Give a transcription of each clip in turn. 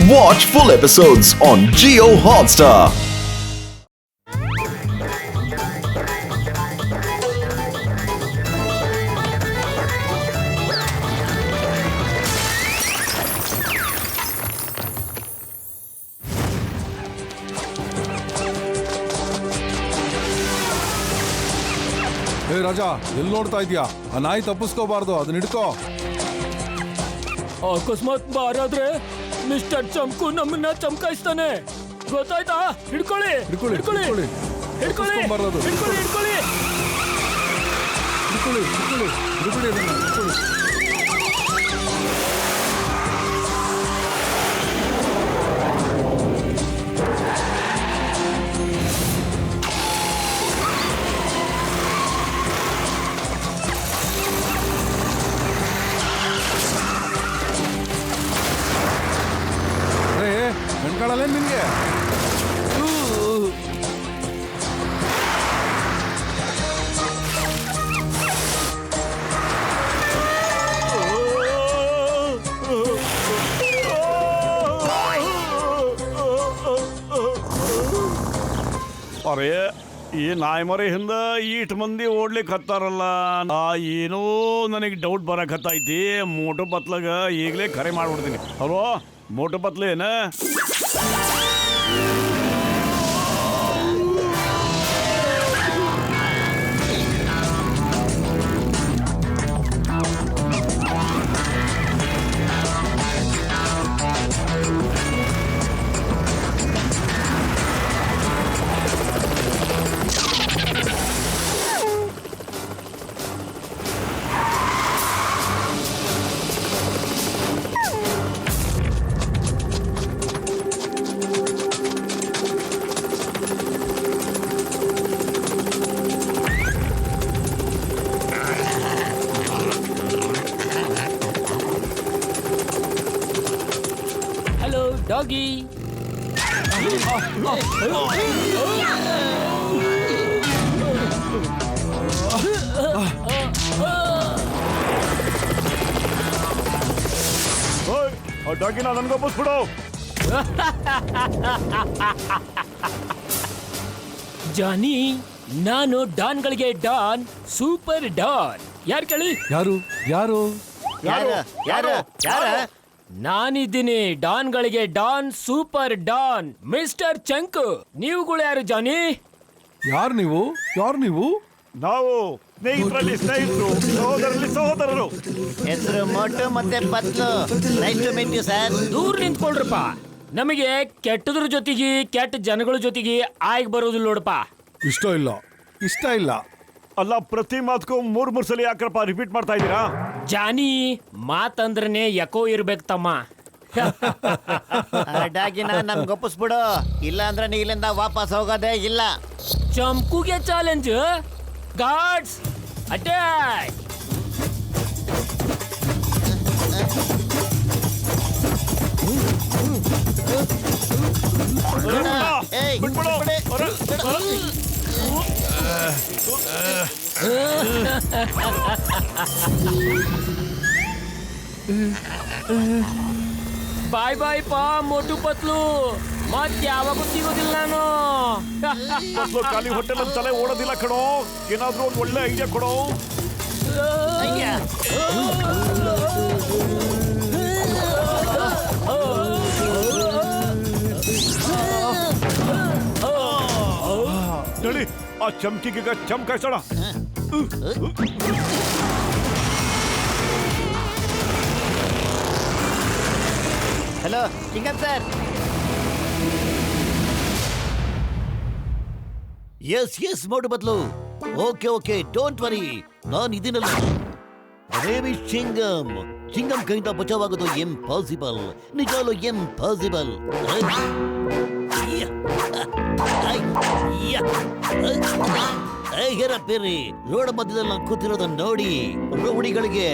Watch full episodes on Jio Hotstar. ಏ ರಾಜಾ, ಎಲ್ಲಿ ನೋಡ್ತಾ ಇದೀಯಾ? ಆ ನಾಯಿ ತಪ್ಪಿಸ್ಕೋಬಾರ್ದು, ಅದನ್ನ ಹಿಡ್ಕೋ. ಅಕಸ್ಮಾತ್ ಬಾರಾದ್ರೆ ಮಿಸ್ಟರ್ ಚಂಕು ನಮ್ಮನ್ನ ಚಮಕಾಯಿಸ್ತಾನೆ, ಗೊತ್ತಾಯ್ತಾ? ಹಿಡ್ಕೊಳ್ಳಿ ಹಿಡ್ಕೊಳ್ಳಿ, ಹಿಡ್ಕೊಳ್ಳಿ ಹಿಡ್ಕೊಳ್ಳಿ. ಹಿಡ್ಕೊಳ್ಳಿ ತಪ್ಪಿಸ್ಕೊಂಬಾರ್ದು. ಹಿಡ್ಕೊಳ್ಳಿ ಹಿಡ್ಕೊಳ್ಳಿ ಹಿಡ್ಕೊಳ್ಳಿ, ಹಿಡ್ಕೊಳ್ಳಿ, ಹಿಡ್ಕೊಳ್ಳಿ ಅದನ್ನ, ಹಿಡ್ಕೊಳ್ಳಿ. ಕಣ್ಕಾಳಲ್ಲ ನಿನ್ಗೆ? ಅರೇ, ಈ ನಾಯಿ ಮರಿ ಹಿಂದ ಈಟ್ ಮಂದಿ ಓಡ್ಲಿಕ್ಕೆ ಹತ್ತಾರಲ್ಲ, ಏನೋ ನನಗೆ ಡೌಟ್ ಬರಕತ್ತೈತಿ. ಮೋಟು ಪತ್ಲಾಗ ಈಗಲೇ ಕರೆ ಮಾಡ್ಬಿಡ್ತೀನಿ. ಹಲೋ ಮೋಟು ಪತ್ಲ ಏನ? Hello doggy. ಡಾಗಿನ ನನ್ಗೊಪ್ಪಿಸ್ಬಿಡು. ಜಾನಿ, ನಾನು ಡಾನ್ಗಳಿಗೆ ಡಾನ್, ಸೂಪರ್ ಡಾನ್. ಯಾರು ಕೇಳಿ? ಯಾರು ಯಾರು? ನಾನಿದ್ದೀನಿ ಡಾನ್ಗಳಿಗೆ Don, super Don, mister Chanku. ನೀವುಗಳು ಯಾರು ಜಾನಿ? ಯಾರು ನೀವು? ಯಾರು ನೀವು? ನಾವು ಸ್ನೇಹಿತರಲ್ಲಿ ಸ್ನೇಹಿತರು, ಸಹೋದರಲ್ಲಿ ಸಹೋದರರು. ಹೆಸರು ಮೋಟು ಮತ್ತೆ Patlu. Nice to meet you sir. ದೂರ ನಿಂತ್ಕೊಳ್ರಪ್ಪ. ನಮಗೆ ಕೆಟ್ಟದ್ರ ಜೊತೆಗೆ ಕೆಟ್ಟ ಜನಗಳ ಜೊತೆಗೆ ಆಯ್ಕೆ ಬರೋದಿಲ್ಲ ನೋಡಪ್ಪ. ಇಷ್ಟ ಇಲ್ಲ, ಇಷ್ಟ ಇಲ್ಲ. ಅಲ್ಲ, ಪ್ರತಿ ಮಾತಕ್ಕೂ ಮೂರ್ ಸಲ ಯಾಕಪ್ಪ ರಿಪೀಟ್ ಮಾಡ್ತಾ ಇದ್ದೀರಾ? ಜಾನಿ, ಮಾತಂದ್ರನೆ ಎಕೋ ಇರ್ಬೇಕು ತಮ್ಮ. ಡಾಗಿನ ನಮ್ಗೆ ಒಪ್ಪಿಸ್ಬಿಡು, ಇಲ್ಲ ಅಂದ್ರೆ ನೀ ಇಲ್ಲಿಂದ ವಾಪಸ್ ಹೋಗೋದೇ ಇಲ್ಲ. ಚಂಕುಗೆ ಚಾಲೆಂಜ್. Guards attack! ಏಯ್, ಬಿಟ್ಬಿಡು. ಬಾಯ್ ಬಾಯ್ ಪಾ ಮೋಟು ಪತ್ಲು. ಮತ್ ಯಾವಾಗ ಸಿಗೋದಿಲ್ಲ ನಾನು. ಖಾಲಿ ಹೋಟೆಲ್ ಅಂತ ತಲೆ ಓಡೋದಿಲ್ಲ ಕಣೋ. ಏನಾದ್ರೂ ಒಂದು ಒಳ್ಳೆ ಐಡಿಯಾ ಕೊಡೋ. ಅಯ್ಯ. ನಡಿ, ಆ ಚಮಕಿಗೆ ಚಮಕಾಯಿಸೋಣ. Hello Chingam sir. Yes Motu ಬದ್ಲು. ಓಕೆ ಡೋಂಟ್ ವರಿ, ನಾನು ಇದೀನಲ್ಲ. ರೇವಿ ಚಿಂಗಮ್ ಕೈಯಿಂದ ಬಚಾವಾಗೋದು ಇಂಪಾಸಿಬಲ್, ನಿಜಾಲು ಇಂಪಾಸಿಬಲ್. ಹೇರಪ್ಪೇರಿ, ರೋಡ್ ಮಧ್ಯದಲ್ಲಿ ನಾನು ಕೂತಿರೋದನ್ನ ನೋಡಿ ರೋಡಿಗಳಿಗೆ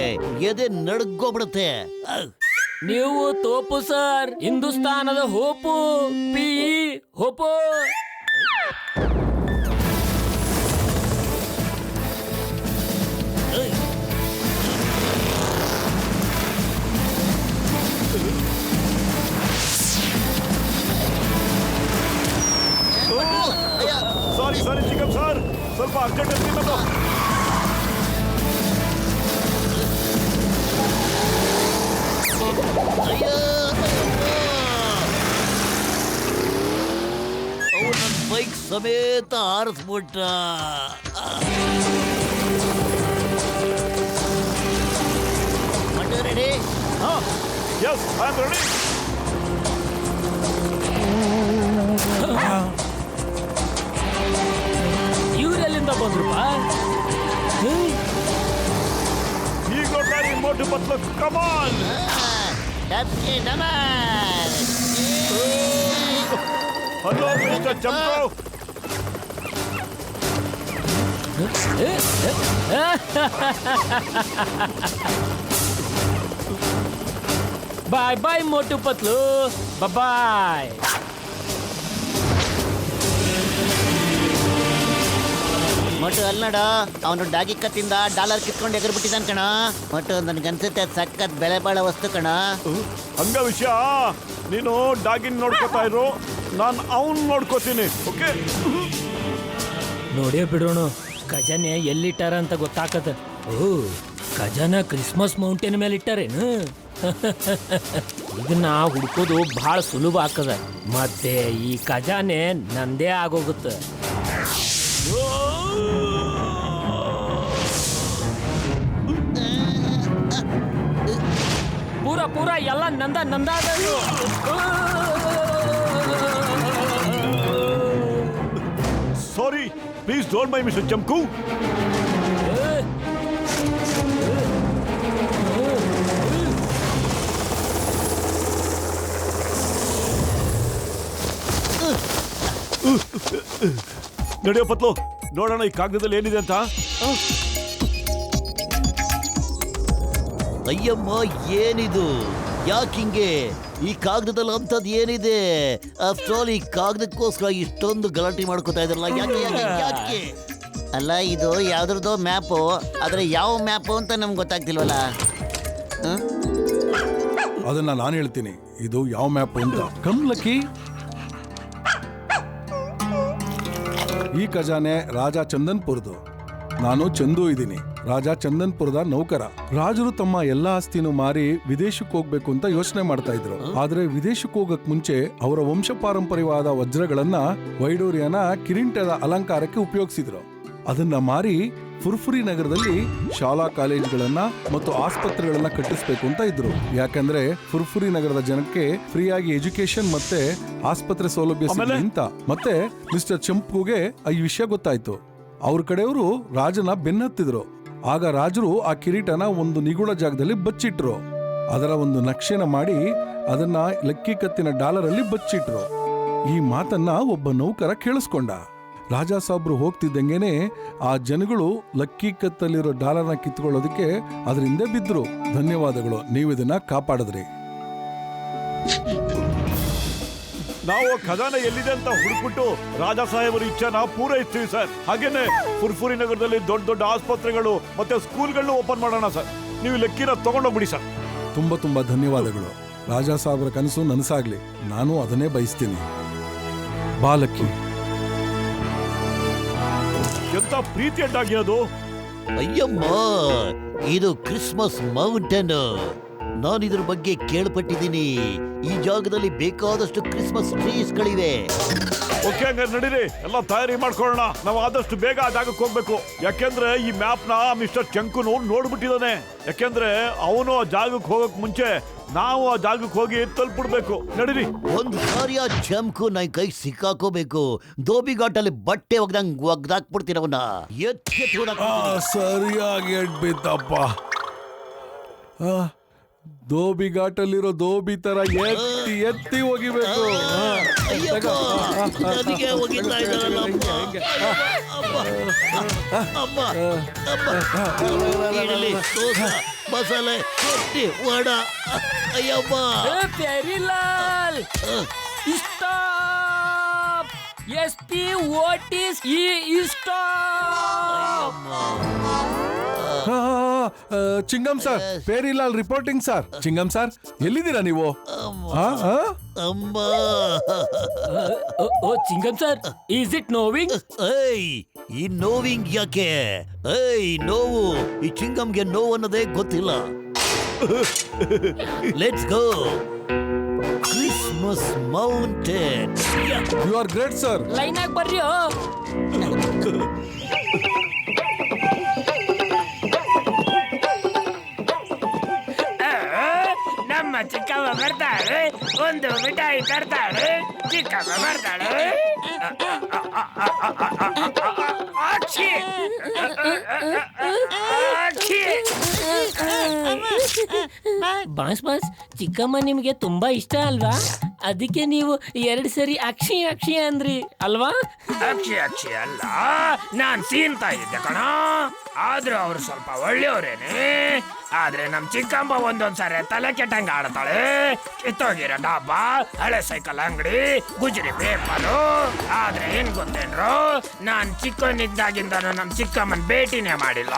ಎದೆ ನಡ್ಗೋಬಿಡುತ್ತೆ. ನೀವು ತೋಪು ಸರ್, ಹಿಂದೂಸ್ತಾನದ ಹೋಪು. ಪಿ ಹೋಪು. ಸ್ವಲ್ಪ ಅರ್ಜೆಂಟ್ ಇರ್ತೀನಿ. ಅಯ್ಯೋ ಅವನ ಬೈಕ್ ಸಮೇತ ಹಾರಿಸ್ಬಿಟ್ಟ. Ready? Yes, I am ready. ಇವರೆಲ್ಲಿಂದ ಬಂದ್ರಪ್ಪ? ಈಗ ನೋಡ್ತಾರೆ ಮೋಟು ಪತ್ಲು. ಕಮಾನ್. ಹಲೋ ಮಿಸ್ಟರ್ ಚಂಪು. ಬಾಯ್ ಬಾಯ್ ಮೋಟು ಪತ್ಲು, ಬಾಯ್. ಮೊಟ್ಟು ಅಲ್ಲಿ ನೋಡು, ಅವನು ಡಾಗಿ ಕತ್ತಿಂದ ಡಾಲರ್ ಕಿತ್ಕೊಂಡು ಎಗರ್ ಬಿಟ್ಟಿದ್ದಾನ ಕಣ. ಮೊಟ್ಟು ನನ್ಗನ್ಸುತ್ತೆ ಸಖತ್ ಬೆಲೆ ಬಾಳೋ ವಸ್ತು ಕಣ. ಹಂಗ ವಿಷಯ. ನೀನು ಡಾಗಿನ್ ನೋಡ್ಕೋತಾ ಇರು, ನಾನು ಅವನ್ ನೋಡ್ಕೋತೀನಿ. ಓಕೆ, ನೋಡೇ ಬಿಡೋಣ ಖಜಾನೆ ಎಲ್ಲಿಟ್ಟಾರ ಅಂತ ಗೊತ್ತಾಕದ. ಓ, ಖಜಾನ ಕ್ರಿಸ್ಮಸ್ ಮೌಂಟೇನ್ ಮೇಲೆ ಇಟ್ಟಾರೇನು? ಇದನ್ನ ಹುಡ್ಕೋದು ಬಹಳ ಸುಲಭ ಆಗ್ತದ. ಮತ್ತೆ ಈ ಖಜಾನೆ ನಂದೇ ಆಗೋಗುತ್ತೆ. ಪೂರ ಎಲ್ಲ ನಂದ ಸಾರಿ, please don't my mister Chanku. ನಡೆಯೋ ಪತ್ಲು, ನೋಡೋಣ ಈ ಕಾಗದದಲ್ಲಿ ಏನಿದೆ ಅಂತ. ಅಯ್ಯಮ್ಮ, ಏನಿದು? ಯಾಕಿಂಗೆ? ಈ ಕಾಗದದಲ್ಲಿ ಅಂಥದ್ದು ಏನಿದೆ? ಆಫ್ಟರ್ ಈ ಕಾಗದಕ್ಕೋಸ್ಕರ ಇಷ್ಟೊಂದು ಗಲಾಟೆ ಮಾಡ್ಕೋತಾ ಇದ್ರಲ್ಲ, ಯಾಕೆ? ಅಲ್ಲ, ಇದು ಯಾವ್ದ್ರದ್ದೋ ಮ್ಯಾಪು, ಆದ್ರೆ ಯಾವ ಮ್ಯಾಪು ಅಂತ ನಮ್ಗೆ ಗೊತ್ತಾಗ್ತಿಲ್ವಲ್ಲ. ಅದನ್ನ ನಾನು ಹೇಳ್ತೀನಿ, ಇದು ಯಾವ ಮ್ಯಾಪ್ ಅಂತ. Come lucky. ಈ ಖಜಾನೆ ರಾಜ ಚಂದನ್ಪುರದು. ನಾನು ಚಂದು ಇದ್ದೀನಿ, ರಾಜ ಚಂದನ್ಪುರದ ನೌಕರ. ರಾಜರು ತಮ್ಮ ಎಲ್ಲಾ ಆಸ್ತಿನೂ ಮಾರಿ ವಿದೇಶಕ್ಕೆ ಹೋಗ್ಬೇಕು ಅಂತ ಯೋಚನೆ ಮಾಡ್ತಾ ಇದ್ರು. ಆದ್ರೆ ವಿದೇಶಕ್ಕೆ ಹೋಗಕ್ ಮುಂಚೆ ಅವರ ವಂಶ ಪಾರಂಪರ್ಯವಾದ ವಜ್ರಗಳನ್ನ ವೈಡೂರ್ಯನ ಕಿರೀಟದ ಅಲಂಕಾರಕ್ಕೆ ಉಪಯೋಗಿಸಿದ್ರು. ಅದನ್ನ ಮಾರಿ ಫುರ್ಫುರಿ ನಗರದಲ್ಲಿ ಶಾಲಾ ಕಾಲೇಜುಗಳನ್ನ ಮತ್ತು ಆಸ್ಪತ್ರೆಗಳನ್ನ ಕಟ್ಟಿಸ್ಬೇಕು ಅಂತ ಇದ್ರು. ಯಾಕಂದ್ರೆ ಫುರ್ಫುರಿ ನಗರದ ಜನಕ್ಕೆ ಫ್ರೀಯಾಗಿ ಎಜುಕೇಶನ್ ಮತ್ತೆ ಆಸ್ಪತ್ರೆ ಸೌಲಭ್ಯ ಸಿಗಲಿ ಅಂತ. ಮತ್ತೆ ಮಿಸ್ಟರ್ ಚಂಪುಗೆ ಈ ವಿಷಯ ಗೊತ್ತಾಯ್ತು. ಅವ್ರ ಕಡೆಯವರು ರಾಜನ ಬೆನ್ನತ್ತಿದ್ರು. ಆಗ ರಾಜರು ಆ ಕಿರೀಟನ ಒಂದು ನಿಗೂಢ ಜಾಗದಲ್ಲಿ ಬಚ್ಚಿಟ್ರು. ಅದರ ಒಂದು ನಕ್ಷೆನ ಮಾಡಿ ಅದನ್ನ ಲಕ್ಕಿ ಕತ್ತಿನ ಡಾಲರ್ ಅಲ್ಲಿ ಬಚ್ಚಿಟ್ರು. ಈ ಮಾತನ್ನ ಒಬ್ಬ ನೌಕರ ಕೇಳಿಸ್ಕೊಂಡ. ರಾಜಾ ಸಾಬ್ರು ಹೋಗ್ತಿದ್ದಂಗೆನೆ ಆ ಜನಗಳು ಲಕ್ಕಿ ಕತ್ತಲ್ಲಿರೋ ಡಾಲರ್ನ ಕಿತ್ಕೊಳ್ಳೋದಕ್ಕೆ ಅದ್ರ ಹಿಂದೆ ಬಿದ್ರು. ಧನ್ಯವಾದಗಳು, ನೀವಿದನ್ನ ಕಾಪಾಡಿದ್ರಿ. ನಾವು ಖಜಾನೆ ಎಲ್ಲಿದೆ ಅಂತ ಹುಡುಕ್ಬಿಟ್ಟು ರಾಜಾ ಸಾಹೇಬರ ಇಚ್ಛೆನ ಪೂರೈಸ್ತೀವಿ ಸರ್. ಹಾಗೇನೆ ಫುರ್ಫುರಿ ನಗರದಲ್ಲಿ ದೊಡ್ಡ ದೊಡ್ಡ ಆಸ್ಪತ್ರೆಗಳು ಮತ್ತೆ ಸ್ಕೂಲ್ಗಳನ್ನು ಓಪನ್ ಮಾಡೋಣ ಸರ್. ನೀವು ಲೆಕ್ಕಿನ ತಗೊಂಡೋಗ್ಬಿಡಿ ಸರ್. ತುಂಬಾ ತುಂಬಾ ಧನ್ಯವಾದಗಳು. ರಾಜಾ ಸಾಬ್ರ ಕನಸು ನನಸಾಗ್ಲಿ, ನಾನು ಅದನ್ನೇ ಬಯಸ್ತೀನಿ. ಬಾ ಲಕ್ಕಿ. ಎಂತ ಪ್ರೀತಿಯಡ್ಡಾಗಿ ಅದು. ಅಯ್ಯಮ್ಮ, ಇದು ಕ್ರಿಸ್ಮಸ್ ಮೌಂಟೇನ್. ನಾನು ಇದ್ರ ಬಗ್ಗೆ ಕೇಳ್ಪಟ್ಟಿದ್ದೀನಿ. ಈ ಜಾಗದಲ್ಲಿ ಬೇಕಾದಷ್ಟು ಕ್ರಿಸ್ಮಸ್ ಟ್ರೀಸ್ಗಳಿವೆ. ಓಕೆ, ಹಂಗಾರೆ ನಡೀರಿ, ಎಲ್ಲ ತಯಾರಿ ಮಾಡ್ಕೊಳ್ಳೋಣ. ನಾವು ಆದಷ್ಟು ಬೇಗ ಆ ಜಾಗಕ್ಕೆ ಹೋಗ್ಬೇಕು. ಯಾಕೆಂದ್ರೆ ಈ ಮ್ಯಾಪ್ ನ ಮಿಸ್ಟರ್ ಚಂಕುನು ನೋಡ್ಬಿಟ್ಟಿದ್ದಾನೆ. ಯಾಕೆಂದ್ರೆ ಅವನು ಆ ಜಾಗಕ್ಕೆ ಹೋಗಕ್ ಮುಂಚೆ ನಾವು ಆ ಜಾಗಕ್ಕೆ ಹೋಗಿ ತಲುಪಿಡ್ಬೇಕು. ನಡೀರಿ. ಒಂದ್ ಸಾರಿ ಆ ಚಂಕು ನೈ ಕೈ ಸಿಕ್ಕಾಕೋಬೇಕು. ದೋಬಿ ಘಾಟಲ್ಲಿ ಬಟ್ಟೆ ಒಗ್ದಾಕ್ಬಿಡ್ತೀರವನ್ನ. ಸರಿಯಾಗಿ ಎಡ್ಬಿತ್ತಪ್ಪ. ದೋಬಿ ಘಾಟಲ್ಲಿರೋ ದೋಬಿ ತರ ಎತ್ತಿ ಎತ್ತಿ ಹೋಗಿಬೇಕು. ಮಸಾಲೆ ರೊಟ್ಟಿ ವಡ. ಅಯ್ಯಪ್ಪ, Pyarelal stop. SP what is stop? Chingam sir, Pyarelal reporting sir. Chingam sir, ಎಲ್ಲಿದ್ದೀರಾ ನೀವು? ಅಮ್ಮ. Oh Chingam sir, is it moving? ಏಯ್, ಈ ನೋವಿಂಗ್ ಯಾಕೆ? ಏಯ್, ನೋವು. ಈ ಚಿಂಗಮ್ಗೆ ನೋವು ಅನ್ನೋದೇ ಗೊತ್ತಿಲ್ಲ. Let's go Christmas mountain. You are great sir. Line ಆಗಿ ಬರ್ರಿ. ನಮ್ಮ ಚಿಕ್ಕಮ್ಮ ಬರ್ತಾಳೆ, ಒಂದು ಮಿಠಾಯಿ ತರ್ತಾಳೆ. ಚಿಕ್ಕಮ್ಮ ಬರ್ತಾಳೆ. ಆಕ್ಷಿ! ಆಕ್ಷಿ! ಬಾಸ್ ಬಾಸ್, ಚಿಕ್ಕಮ್ಮ ನಿಮ್ಗೆ ತುಂಬಾ ಇಷ್ಟ ಅಲ್ವಾ? ಅದಕ್ಕೆ ನೀವು 2 ಸರಿ ಅಕ್ಷಿ ಅಕ್ಷಿ ಅಂದ್ರಿ ಅಲ್ವಾ? ಅಕ್ಷಿ ಅಕ್ಷಿ ಅಲ್ಲ, ನಾನ್ ಸೀನ್ತಾ ಇದ್ದೆ ಕಣ. ಆದ್ರೂ ಅವ್ರು ಸ್ವಲ್ಪ ಒಳ್ಳೆಯವ್ರೇನೆ. ಆದ್ರೆ ನಮ್ ಚಿಕ್ಕಮ್ಮ ಒಂದೊಂದ್ಸಾರಿ ತಲೆ ಕೆಟ್ಟಂಗ ಆಡ್ತಾಳೆ. ಕಿತ್ತೋಗಿರೋ ಡಬ್ಬ, ಹಳೆ ಸೈಕಲ್ ಅಂಗಡಿ, ಗುಜರಿ ಪೇಪರು. ಆದ್ರೆ ಏನ್ ಗೊತ್ತೇನ್ರು, ನಾನ್ ಚಿಕ್ಕವನಿದ್ದಾಗಿಂದ ನಮ್ ಚಿಕ್ಕಮ್ಮನ್ ಭೇಟಿನೇ ಮಾಡಿಲ್ಲ.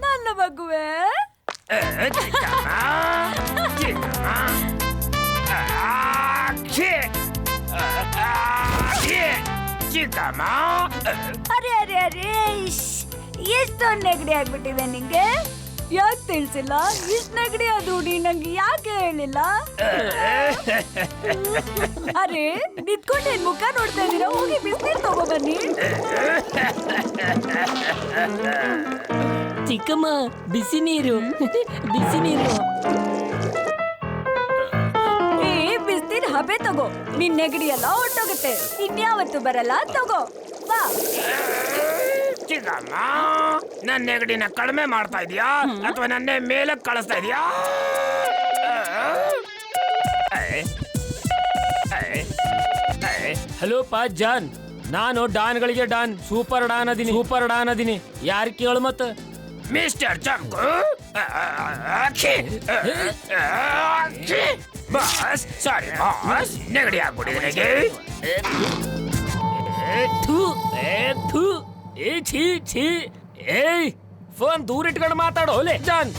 ನನ್ನ ಮಗುವೆ, ಚಿಕ್ಕಮ್ಮ ಚಿಕ್ಕಮ್ಮ ಚಿಕ್ಕಮ್ಮ. ಅರೆ ಅರೆ ಅರೆ, ಎಷ್ಟೊಂದು ನೆಗಡಿ ಆಗ್ಬಿಟ್ಟಿದೆ ನಿಂಗೆ. ಯಾಕೆ ತಿಳಿಸಿಲ್ಲ? ಇಷ್ಟು ನೆಗಡಿ ಅದು ನಂಗೆ ಯಾಕೆ ಹೇಳಿಲ್ಲ? ಅರೆ, ನಿಂತ್ಕೊಂಡು ಏನ್ ಮುಖ ನೋಡ್ತಾ ಇದೀರಾ? ಹೋಗಿ ಬಿಸಿನೀರು ತಗೋಬನ್ನಿ. ಚಿಕ್ಕಮ್ಮ, ಬಿಸಿ ನೀರು ಬಿಸಿ ನೀರು. ಬಿಸಿನೀರು ಹಬೆ ತಗೋ. ನಿನ್ ನೆಗಡಿ ಎಲ್ಲ ಹೊಟ್ಟೋಗುತ್ತೆ. ಇನ್ಯಾವತ್ತು ಬರಲ್ಲ, ತಗೋ ಬಾ. ಚಿಕ್ಕಮ್ಮ, ನನ್ನ ನೆಗಡಿನ ಕಡಿಮೆ ಮಾಡ್ತಾ ಇದೀಯಾ ಅಥವಾ ನನ್ನೇ ಮೇಲೆ ಕಳಿಸ್ತಾ ಇದೀಯಾ? ಹಲೋ ಪಾ ಜಾನ್, ನಾನು ಡಾನ್ಗಳಿಗೆ ಡಾನ್, ಸೂಪರ್ ಡಾನ್ ಅದೀನಿ. ಯಾರು ಕೇಳು ಮತ್ತ? Mister Chanku. Boss, sorry boss, ನೆಗಡಿ ಆಗ್ಬಿಟ್ಟಿದೆ. ಏಯ್, ಫೋನ್ ದೂರ ಇಟ್ಕೊಂಡು ಮಾತಾಡೋಲೆ ಜಾನ್.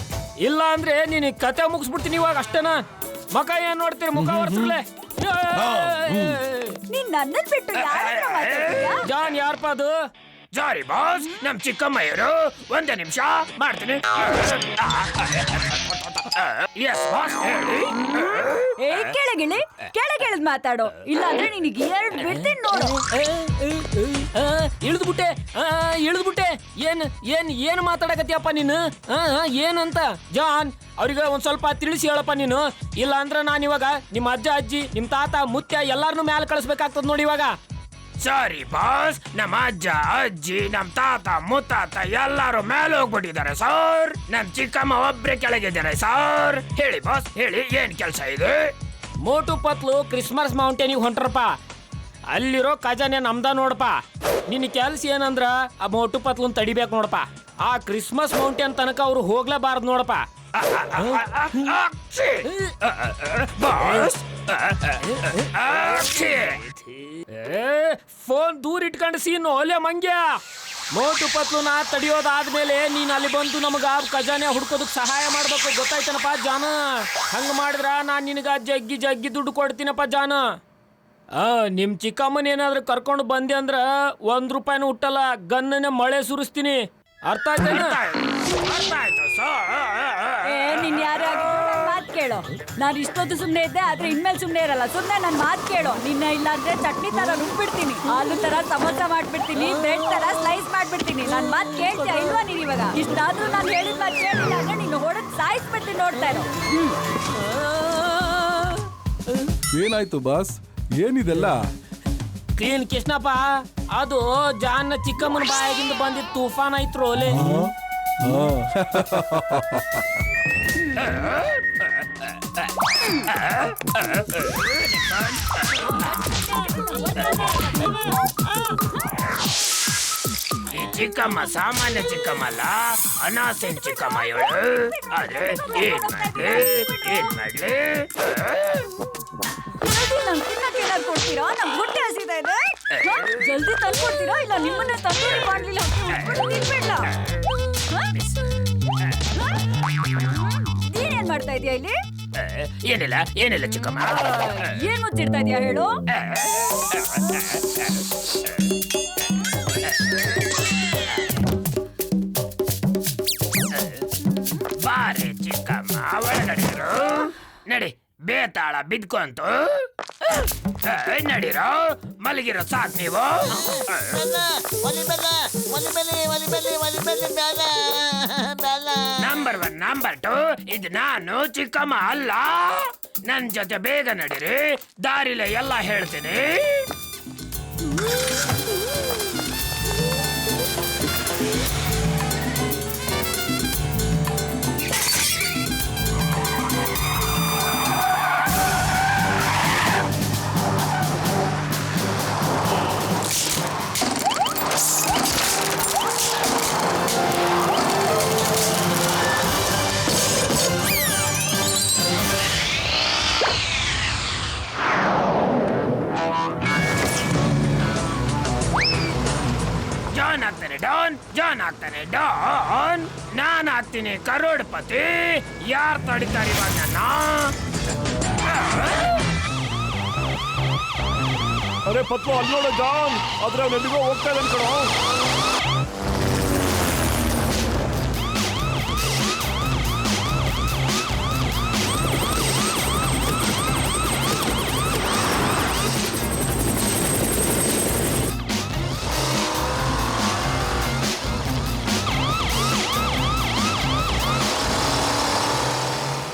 ಇಲ್ಲ ಅಂದ್ರೆ ನೀನು ಕತೆ ಮುಗಿಸ್ಬಿಡ್ತೀನಿ ಇವಾಗ ಅಷ್ಟೇನಾ? ಮಕ ಏನ್ ನೋಡ್ತೀರಿ? ಮುಖ ಒರ್ಸ್ಬಿಡ್ಲೆ. ನೀನ್ ನನ್ನನ್ ಬಿಟ್ಟು ಯಾರನ್ನ ಮಾತಾಡ್ತೀಯಾ? ಜಾನ್ ಯಾರಪ್ಪ ಅದು? ಸಾರಿ ಬಾಸ್, ನಮ್ ಚಿಕ್ಕಮ್ಮ ಇವರು. ಒಂದೇ ನಿಮಿಷ ಮಾಡ್ತೀನಿ. ಎಸ್ ಬಾಸ್, ಹೇಳಿ. ಕೆಳಗಿಳಿದ್ ಮಾತಾಡೋ, ಇಲ್ಲ ಅಂದ್ರೆ ನಿನಗೆ 2 ಬಿಡ್ತೀನಿ ನೋಡು. ಇಳಿದ್ಬಿಟ್ಟೆ. ಏನ್ ಮಾತಾಡಕತ್ತೀಯಪ್ಪ ನೀನು? ಏನಂತ? ಜಾನ್, ಅವ್ರಿಗೆ ಒಂದ್ ಸ್ವಲ್ಪ ತಿಳಿಸಿ ಹೇಳಪ್ಪ ನೀನು. ಇಲ್ಲ ಅಂದ್ರೆ ನಾನು ಇವಾಗ ನಿಮ್ಮ ಅಜ್ಜ ಅಜ್ಜಿ, ನಿಮ್ ತಾತ ಮುತ್ಯ ಎಲ್ಲಾರನ್ನೂ ಮ್ಯಾಲ ಕಳಿಸ್ಬೇಕಾಗ್ತದ ನೋಡಿ ಇವಾಗ. ಸಾರಿ ಬಾಸ್, ನಮ್ಮ ಅಜ್ಜ ಅಜ್ಜಿ, ನಮ್ ತಾತ ಮುತ್ತಾತ ಎಲ್ಲಾರು ಮೇಲೆ ಹೋಗ್ಬಿಟ್ಟಿದ್ದಾರೆ ಸರ್. ನಮ್ ಚಿಕ್ಕಮ್ಮ ಒಬ್ರೆ ಕೆಳಗಿದ್ದಾರೆ ಸರ್. ಹೇಳಿ ಬಾಸ್, ಹೇಳಿ, ಏನ್ ಕೆಲ್ಸ ಇದೆ? ಮೋಟು ಪತ್ಲು ಕ್ರಿಸ್ಮಸ್ ಮೌಂಟೇನಿಗೆ ಹೊಂಟ್ರಪ್ಪ. ಅಲ್ಲಿರೋ ಖಜಾನೆ ನಮ್ದ ನೋಡಪ್ಪ. ನಿನ್ನ ಕೆಲ್ಸ ಏನಂದ್ರ ಆ ಮೋಟು ಪತ್ಲನ್ ತಡಿಬೇಕು ನೋಡಪ್ಪ. ಆ ಕ್ರಿಸ್ಮಸ್ ಮೌಂಟೇನ್ ತನಕ ಅವ್ರು ಹೋಗ್ಲೇಬಾರ್ದು ನೋಡಪ್ಪ. ಫೋನ್ ದೂರ ಇಟ್ಕೊಂಡು ಸೀನು ಒಲೆ ಮಂಗ್ಯ. ಮೋಟು ಪತ್ಲುನ ತಡಿಯೋದಾದ್ಮೇಲೆ ನೀನ್ ಅಲ್ಲಿ ಬಂದು ನಮಗ ಖಜಾನೆ ಹುಡ್ಕೋದಕ್ ಸಹಾಯ ಮಾಡ್ಬೇಕು, ಗೊತ್ತಾಯ್ತನಪ್ಪ ಜಾನ? ಹಂಗ ಮಾಡಿದ್ರ ನಾನ್ ನಿನಗ ಜಗ್ಗಿ ದುಡ್ಡು ಕೊಡ್ತೀನಪ್ಪ ಜಾನ. ನಿಮ್ ಚಿಕ್ಕಮ್ಮನ ಏನಾದ್ರು ಕರ್ಕೊಂಡು ಬಂದೆ ಅಂದ್ರ 1 ರೂಪಾಯಿನೂ ಹುಟ್ಟಲ್ಲ, ಗನ್ನನೆ ಮಳೆ ಸುರಿಸ್ತೀನಿ. ಅರ್ಥ ಆಯ್ತು ನೀನ್ ಯಾರು ಮಾತ್ ಕೇಳೋ. ನಾನು ಇಷ್ಟೊತ್ತು ಸುಮ್ನೆ ಇದ್ದೆ, ಆದ್ರೆ ಇನ್ಮೇಲೆ ಸುಮ್ನೆ ಇರಲ್ಲ. ಸುಮ್ನೆ ನನ್ ಮಾತ್ ಕೇಳೋ. ನಿನ್ನ ಇಲ್ಲ ಅಂದ್ರೆ ಚಟ್ನಿ ತರ ರುಬ್ಬಿಡ್ತೀನಿ, ಆಲೂ ತರ ಸಮೋಸ ಮಾಡ್ಬಿಡ್ತೀನಿ, ಬ್ರೆಡ್ ತರ ಸ್ಲೈಸ್ ಮಾಡ್ಬಿಡ್ತೀನಿ. ನನ್ ಮಾತ್ ಕೇಳ್ತೀಯ ಇಲ್ವಾ ನೀನ್ ಇವಾಗ? ಇಷ್ಟಾದ್ರೂ ನಾನು ಹೇಳಿದ ಮಾತ್ ಕೇಳಿಲ್ಲ ಅಂದ್ರೆ ನೀನು ಹೊಡೆದ್ ಸಾಯಿಸ್ಬಿಡ್ತೀನಿ, ನೋಡ್ತಾ ಇರೋ. ಏನಾಯ್ತು ಬಾಸ್? ಏನಿದೆಲ್ಲ? ಕ್ಲೀನ್ ಕೃಷ್ಣಪ್ಪ, ಅದು ಜಾನ್ನ ಚಿಕ್ಕಮ್ಮನ ಬಾಯಾಗಿಂದ ಬಂದಿದ್ದ ತೂಫಾನ್ ಆಯ್ತು ಓಲೆ. ಈ ಚಿಕ್ಕಮ್ಮ ಸಾಮಾನ್ಯ ಚಿಕ್ಕಮ್ಮಲ್ಲ, ಅನಾಸಿನ್ ಚಿಕ್ಕಮ್ಮ ಇವಳು. ಆದ್ರೆ ಏನ್ ಮಾಡ್ಲಿ? ಕೊಡ್ತೀರಾ? ನಮ್ ಹೊಟ್ಟೆ ಹಸಿತಾ ಇದೆ. ಜಲ್ದಿ ತಂದ್ಕೊಡ್ತೀರಾ? ಇಲ್ಲ ನಿಮ್ಮನ್ನ ತಂದೂರಿ ಮಾಡ್ಲಿಲ್ಲ ನೀನೇನ್ ಮಾಡ್ತಾ ಇದೀಯ ಇಲ್ಲಿ? ಏನಿಲ್ಲ ಏನಿಲ್ಲ ಚಿಕ್ಕಮ್ಮ. ಏನ್ ಮುಚ್ಚಿಡ್ತಾ ಇದೀಯ ಹೇಳು? ಬಾರಿ ಚಿಕ್ಕಮ್ಮ ಒಳಗಡಿರು. ನಡಿ ಬೇತಾಳ ಬಿದ್ಕೊಂತು ನಡಿರೋ. ಮಲಗಿರೋ ಸಾಕ್ ನೀವು. ನಂಬರ್ 1 ನಂಬರ್ 2 ಇದು ನಾನು ಚಿಕ್ಕಮ್ಮ ಅಲ್ಲ. ನನ್ ಜೊತೆ ಬೇಗ ನಡೀರಿ, ದಾರಿಲೆ ಎಲ್ಲ ಹೇಳ್ತೀನಿ. ಜಾನ್ ಆಗ್ತಾನೆ ಡಾನ್. ನಾನ್ ಆಗ್ತೀನಿ ಕರೋಡ್ಪತಿ. ಯಾರ್ ತಡಿತಾರೆ ಇವಾಗ ನನ್ನ? ಅರೆ ಪತ್ಲು ಅಲ್ಲಿ ನೋಡು ಜಾನ್, ಆದ್ರೆ ಅವ್ನು ಎಲ್ಲಿಗೋ ಹೋಗ್ತಾ ಇದ್ದಾನೆ ಕಣೋ.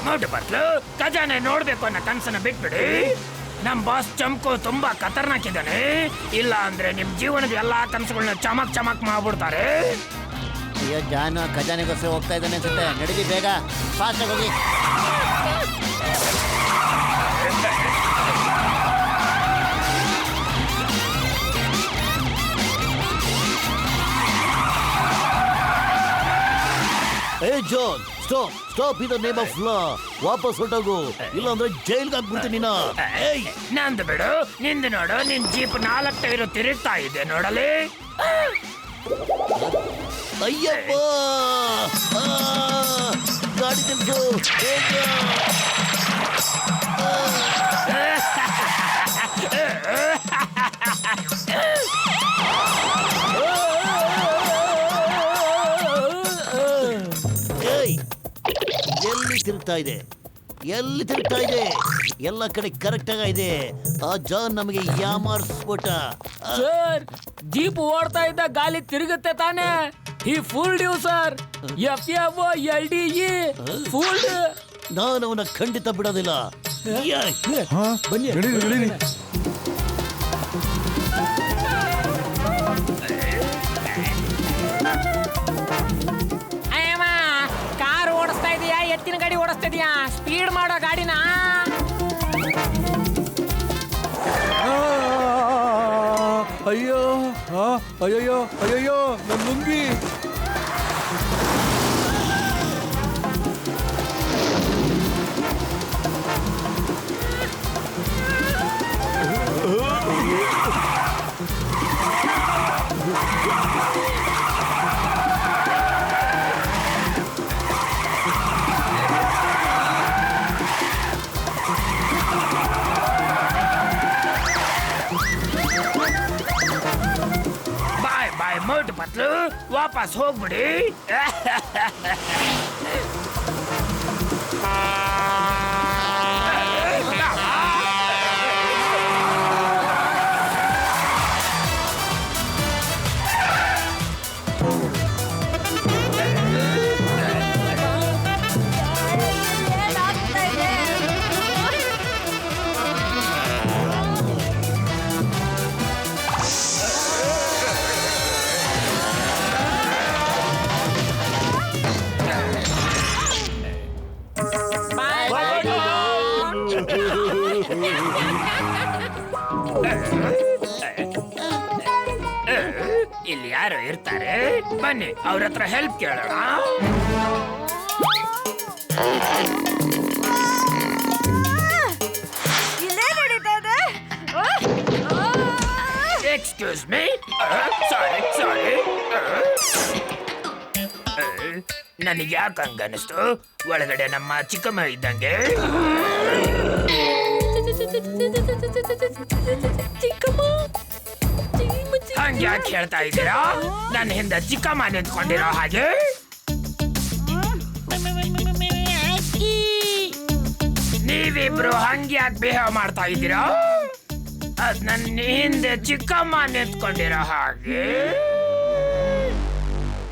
ನೋಡು ಬಟ್ಲು, ಖಜಾನೆ ನೋಡ್ಬೇಕು ಅನ್ನೋ ಕನ್ಸನ್ನ ಬಿಟ್ಬಿಡಿ. ನಮ್ ಬಾಸ್ ಚಮಕು ತುಂಬಾ ಖತರ್ನಾಕ್ ಇದ್ದಾನೆ. ಇಲ್ಲ ಅಂದ್ರೆ ನಿಮ್ ಜೀವನದ ಎಲ್ಲಾ ಕನಸುಗಳನ್ನ ಚಮಕ್ ಚಮಕ್ ಮಾಡ್ಬಿಡ್ತಾರೆ. ಅಯ್ಯೋ ಜಾನು ಖಜಾನೆಗೋಸ್ಕರ ಹೋಗ್ತಾ ಇದ್ದಾನೆ ಅನ್ಸುತ್ತೆ. ನಡೀಲಿ ಬೇಗ, ಫಾಸ್ಟ್ ಹೋಗಿ. ಏ ಜಾನ್, ಸ್ಟಾಪ್ ಸ್ಟಾಪ್. ಇದು ನೇಮ್ ಆಫ್ ಲಾ. ವಾಪಸ್ ಹೊರಟೋಗು, ಇಲ್ಲಾಂದ್ರೆ ಜೈಲ್ಗೆ ಹಾಕ್ಬಿಡ್ತೀನಿ ನೀನು. ಏಯ್ ನಂದು ಬಿಡು, ನಿಂದು ನೋಡು. ನಿನ್ ಜೀಪ್ 4 ಟೈರು ತಿರುಗ್ತಾ ಇದೆ ನೋಡಲಿ. ಅಯ್ಯಪ್ಪ, ಗಾಡಿ ತಿರ್ಸು ಬೇಗ. ಏಯ್, ಎಲ್ಲಿ ತಿರುಗ್ತಾ ಇದೆ? ಎಲ್ಲಿ ತಿರುಗ್ತಾ ಇದೆ? ಎಲ್ಲ ಕಡೆ ಕರೆಕ್ಟ್ ಆಗಿದೆ. ಆ ಜಾನ್ ನಮಗೆ ಯಾಮಾರಿಸ್ಬಿಟ್ಟ. ಸರ್, ಜೀಪ್ ಓಡ್ತಾ ಇದ್ದ ಗಾಲಿ ತಿರುಗುತ್ತೆ ತಾನೆ. ಈ ಫುಲ್ಡ್ ಯು ಸರ್. FFOLDE ಫುಲ್ಡ್. ನಾನು ಅವನ ಖಂಡಿತ ಬಿಡೋದಿಲ್ಲ. ಬನ್ನಿ ನಡೀರಿ. ಅಯ್ಯಮ್ಮ, ಕಾರ್ ಓಡಿಸ್ತಾ ಇದೀಯಾ ಎತ್ತಿನ ಗಾಡಿ ಓಡಿಸ್ತಾ ಇದೀಯಾ? ಸ್ಪೀಡ್ ಮಾಡೋ ಗಾಡಿನ. ಅಯ್ಯೋ ಅಯ್ಯಯ್ಯೋ ಅಯ್ಯಯ್ಯೋ ನನ್ ಲುಂಗಿ. ಬಾಯ್ ಮೋಟು ಪತ್ಲು, ವಾಪಸ್ ಹೋಗ್ಬಿಡಿ. ಏನಾಗ್ತಾ ಇದೆ? ಇಲ್ಲಿ ಯಾರು ಇರ್ತಾರೆ? ಬನ್ನಿ ಅವ್ರ ಹತ್ರ ಹೆಲ್ಪ್ ಕೇಳೋಣ. ಇಲ್ಲೇ ನಡೀತಾ ಇದೆ. Excuse me. ಸಾರಿ ನನಗೆ ಯಾಕೆ ಹಂಗನಿಸ್ತು? ಒಳಗಡೆ ನಮ್ಮ ಚಿಕ್ಕಮ್ಮ ಇದ್ದಂಗೆ. ಹಂಗೆ ಯಾಕೆ ಹೇಳ್ತಾ ಇದ್ದೀರಾ? ನನ್ನ ಹಿಂದೆ ಚಿಕ್ಕಮ್ಮ ನಿಂತ್ಕೊಂಡಿರೋ ಹಾಗೆ. ನೀವಿಬ್ರು ಹಂಗೆ ಯಾಕೆ ಬಿಹೇವ್ ಮಾಡ್ತಾ ಇದ್ದೀರಾ? ಅದ್ ನನ್ನ ಹಿಂದೆ ಚಿಕ್ಕಮ್ಮ ನಿಂತ್ಕೊಂಡಿರೋ ಹಾಗೆ.